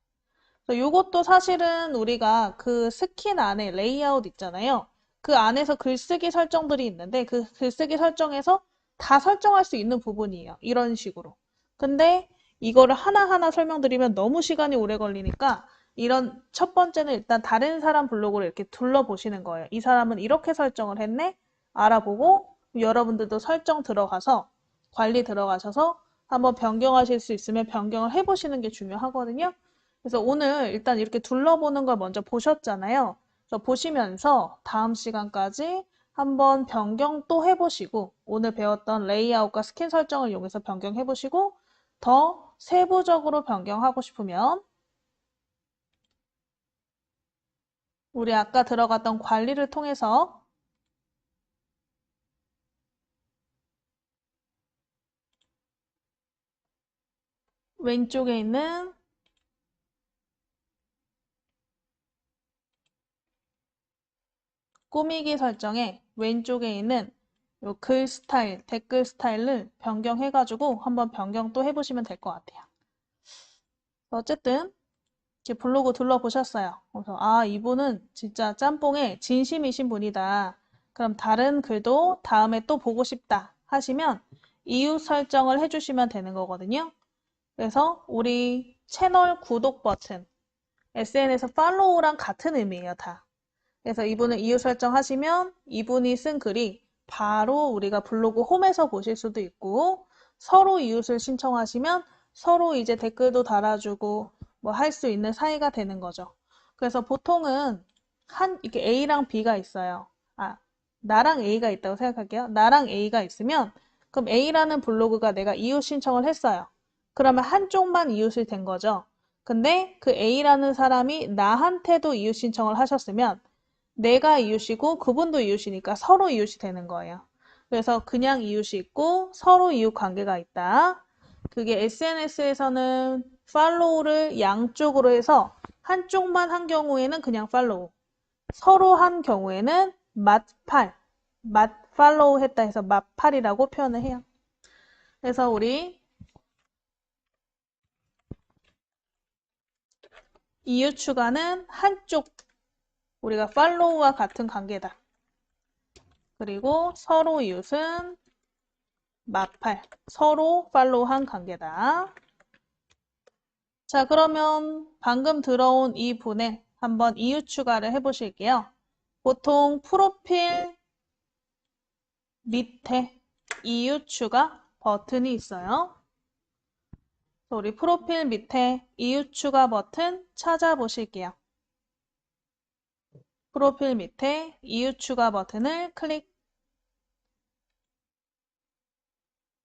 Speaker 1: 이것도 사실은 우리가 그 스킨 안에 레이아웃 있잖아요. 그 안에서 글쓰기 설정들이 있는데 그 글쓰기 설정에서 다 설정할 수 있는 부분이에요. 이런 식으로. 근데 이거를 하나하나 설명드리면 너무 시간이 오래 걸리니까 이런 첫 번째는 일단 다른 사람 블로그를 이렇게 둘러보시는 거예요. 이 사람은 이렇게 설정을 했네? 알아보고 여러분들도 설정 들어가서 관리 들어가셔서 한번 변경하실 수 있으면 변경을 해보시는 게 중요하거든요. 그래서 오늘 일단 이렇게 둘러보는 걸 먼저 보셨잖아요. 그래서 보시면서 다음 시간까지 한번 변경 또 해보시고 오늘 배웠던 레이아웃과 스킨 설정을 이용해서 변경해보시고 더 세부적으로 변경하고 싶으면 우리 아까 들어갔던 관리를 통해서 왼쪽에 있는 꾸미기 설정에 왼쪽에 있는 요 글 스타일, 댓글 스타일을 변경해가지고 한번 변경 또 해보시면 될 것 같아요. 어쨌든 이제 블로그 둘러보셨어요. 그래서 아, 이분은 진짜 짬뽕에 진심이신 분이다. 그럼 다른 글도 다음에 또 보고 싶다 하시면 이웃 설정을 해주시면 되는 거거든요. 그래서 우리 채널 구독 버튼, SNS 팔로우랑 같은 의미예요, 다. 그래서 이분은 이웃 설정하시면 이분이 쓴 글이 바로 우리가 블로그 홈에서 보실 수도 있고 서로 이웃을 신청하시면 서로 이제 댓글도 달아주고 뭐 할 수 있는 사이가 되는 거죠. 그래서 보통은 이렇게 A랑 B가 있어요. 아, 나랑 A가 있다고 생각할게요. 나랑 A가 있으면 그럼 A라는 블로그가 내가 이웃 신청을 했어요. 그러면 한쪽만 이웃이 된 거죠. 근데 그 A라는 사람이 나한테도 이웃 신청을 하셨으면 내가 이웃이고 그분도 이웃이니까 서로 이웃이 되는 거예요. 그래서 그냥 이웃이 있고 서로 이웃 관계가 있다. 그게 SNS에서는 팔로우를 양쪽으로 해서 한쪽만 한 경우에는 그냥 팔로우. 서로 한 경우에는 맛팔. 맛 팔로우 했다 해서 맛팔이라고 표현을 해요. 그래서 우리 이웃 추가는 한쪽 우리가 팔로우와 같은 관계다. 그리고 서로 이웃은 마팔, 서로 팔로우한 관계다. 자, 그러면 방금 들어온 이 분에 한번 이웃 추가를 해보실게요. 보통 프로필 밑에 이웃 추가 버튼이 있어요. 우리 프로필 밑에 이웃 추가 버튼 찾아보실게요. 프로필 밑에 이웃 추가 버튼을 클릭.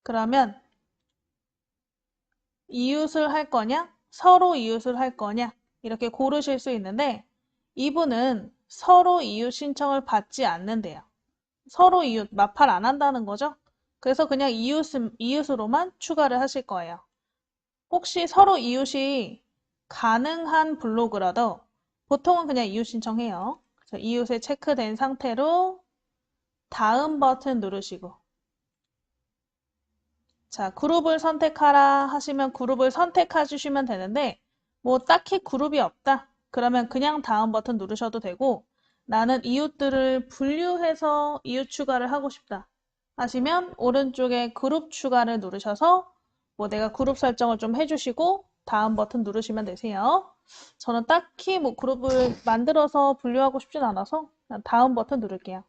Speaker 1: 그러면 이웃을 할 거냐? 서로 이웃을 할 거냐? 이렇게 고르실 수 있는데 이분은 서로 이웃 신청을 받지 않는데요. 서로 이웃 마팔 안 한다는 거죠. 그래서 그냥 이웃으로만 추가를 하실 거예요. 혹시 서로 이웃이 가능한 블로그라도 보통은 그냥 이웃 신청해요. 그래서 이웃에 체크된 상태로 다음 버튼 누르시고 자, 그룹을 선택하라 하시면 그룹을 선택해 주시면 되는데 뭐 딱히 그룹이 없다. 그러면 그냥 다음 버튼 누르셔도 되고 나는 이웃들을 분류해서 이웃 추가를 하고 싶다 하시면 오른쪽에 그룹 추가를 누르셔서 뭐 내가 그룹 설정을 좀 해주시고 다음 버튼 누르시면 되세요. 저는 딱히 뭐 그룹을 만들어서 분류하고 싶진 않아서 그냥 다음 버튼 누를게요.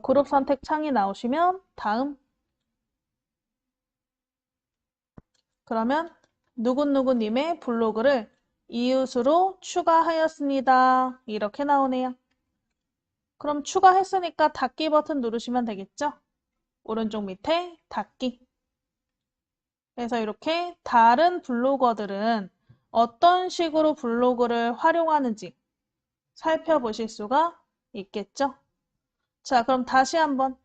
Speaker 1: 그룹 선택 창이 나오시면 다음 그러면 누구누구님의 블로그를 이웃으로 추가하였습니다. 이렇게 나오네요. 그럼 추가했으니까 닫기 버튼 누르시면 되겠죠? 오른쪽 밑에 닫기. 그래서 이렇게 다른 블로거들은 어떤 식으로 블로그를 활용하는지 살펴보실 수가 있겠죠? 자, 그럼 다시 한번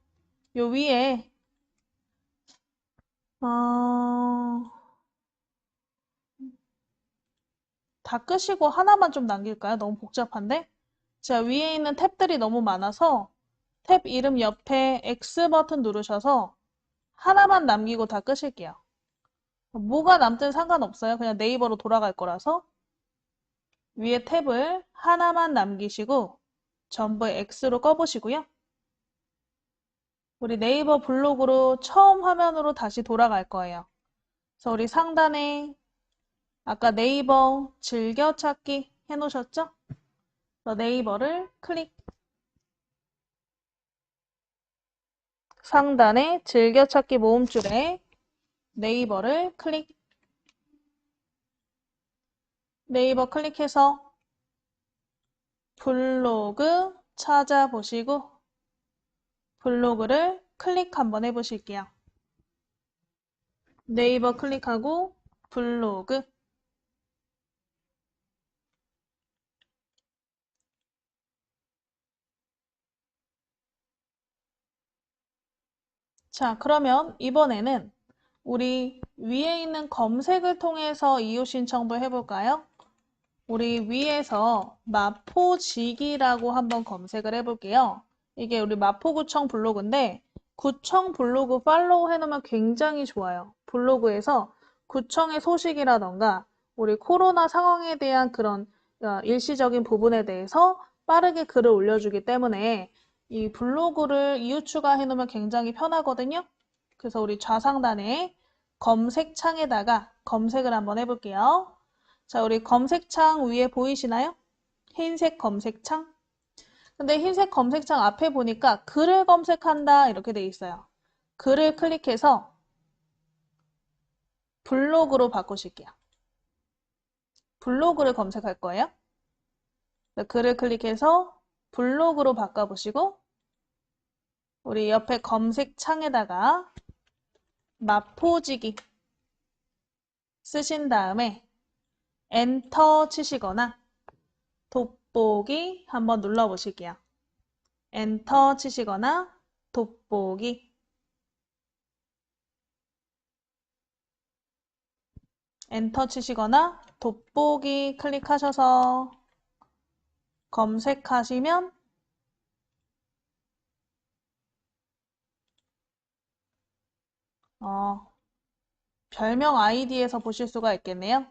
Speaker 1: 요 위에 다 끄시고 하나만 좀 남길까요? 너무 복잡한데? 자, 위에 있는 탭들이 너무 많아서 탭 이름 옆에 X 버튼 누르셔서 하나만 남기고 다 끄실게요. 뭐가 남든 상관없어요. 그냥 네이버로 돌아갈 거라서 위에 탭을 하나만 남기시고 전부 X로 꺼보시고요. 우리 네이버 블로그로 처음 화면으로 다시 돌아갈 거예요. 그래서 우리 상단에 아까 네이버 즐겨찾기 해놓으셨죠? 그래서 네이버를 클릭. 상단에 즐겨찾기 모음줄에 네이버를 클릭. 네이버 클릭해서 블로그 찾아보시고 블로그를 클릭 한번 해보실게요. 네이버 클릭하고 블로그. 자, 그러면 이번에는 우리 위에 있는 검색을 통해서 이웃 신청도 해볼까요? 우리 위에서 마포지기라고 한번 검색을 해볼게요. 이게 우리 마포구청 블로그인데 구청 블로그 팔로우 해놓으면 굉장히 좋아요. 블로그에서 구청의 소식이라던가 우리 코로나 상황에 대한 그런 일시적인 부분에 대해서 빠르게 글을 올려주기 때문에 이 블로그를 이웃 추가해 놓으면 굉장히 편하거든요. 그래서 우리 좌상단에 검색창에다가 검색을 한번 해볼게요. 자, 우리 검색창 위에 보이시나요? 흰색 검색창. 근데 흰색 검색창 앞에 보니까 글을 검색한다 이렇게 돼 있어요. 글을 클릭해서 블로그로 바꾸실게요. 블로그를 검색할 거예요. 글을 클릭해서 블로그로 바꿔보시고 우리 옆에 검색창에다가 마포지기 쓰신 다음에 엔터 치시거나 돋보기 한번 눌러보실게요. 엔터 치시거나 돋보기. 엔터 치시거나 돋보기 클릭하셔서 검색하시면 별명 아이디에서 보실 수가 있겠네요.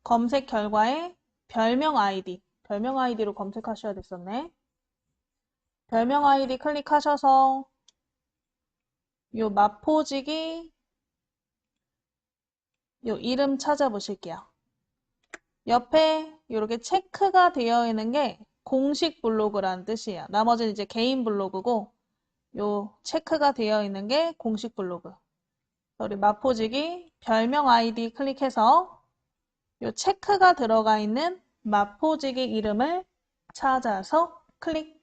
Speaker 1: 검색 결과에 별명 아이디, 별명 아이디로 검색하셔야 됐었네. 별명 아이디 클릭하셔서 요 마포지기 요 이름 찾아보실게요. 옆에 이렇게 체크가 되어 있는 게 공식 블로그라는 뜻이에요. 나머지는 이제 개인 블로그고 요 체크가 되어 있는 게 공식 블로그. 우리 마포지기 별명 아이디 클릭해서 요 체크가 들어가 있는 마포지기 이름을 찾아서 클릭.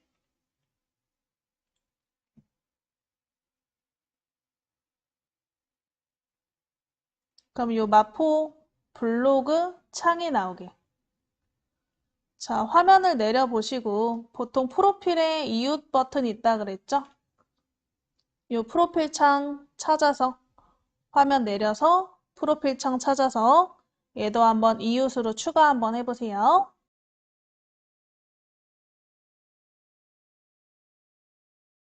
Speaker 1: 그럼 요 마포 블로그 창이 나오게. 자, 화면을 내려보시고 보통 프로필에 이웃 버튼 있다 그랬죠? 요 프로필 창 찾아서 화면 내려서 프로필 창 찾아서 얘도 한번 이웃으로 추가 한번 해보세요.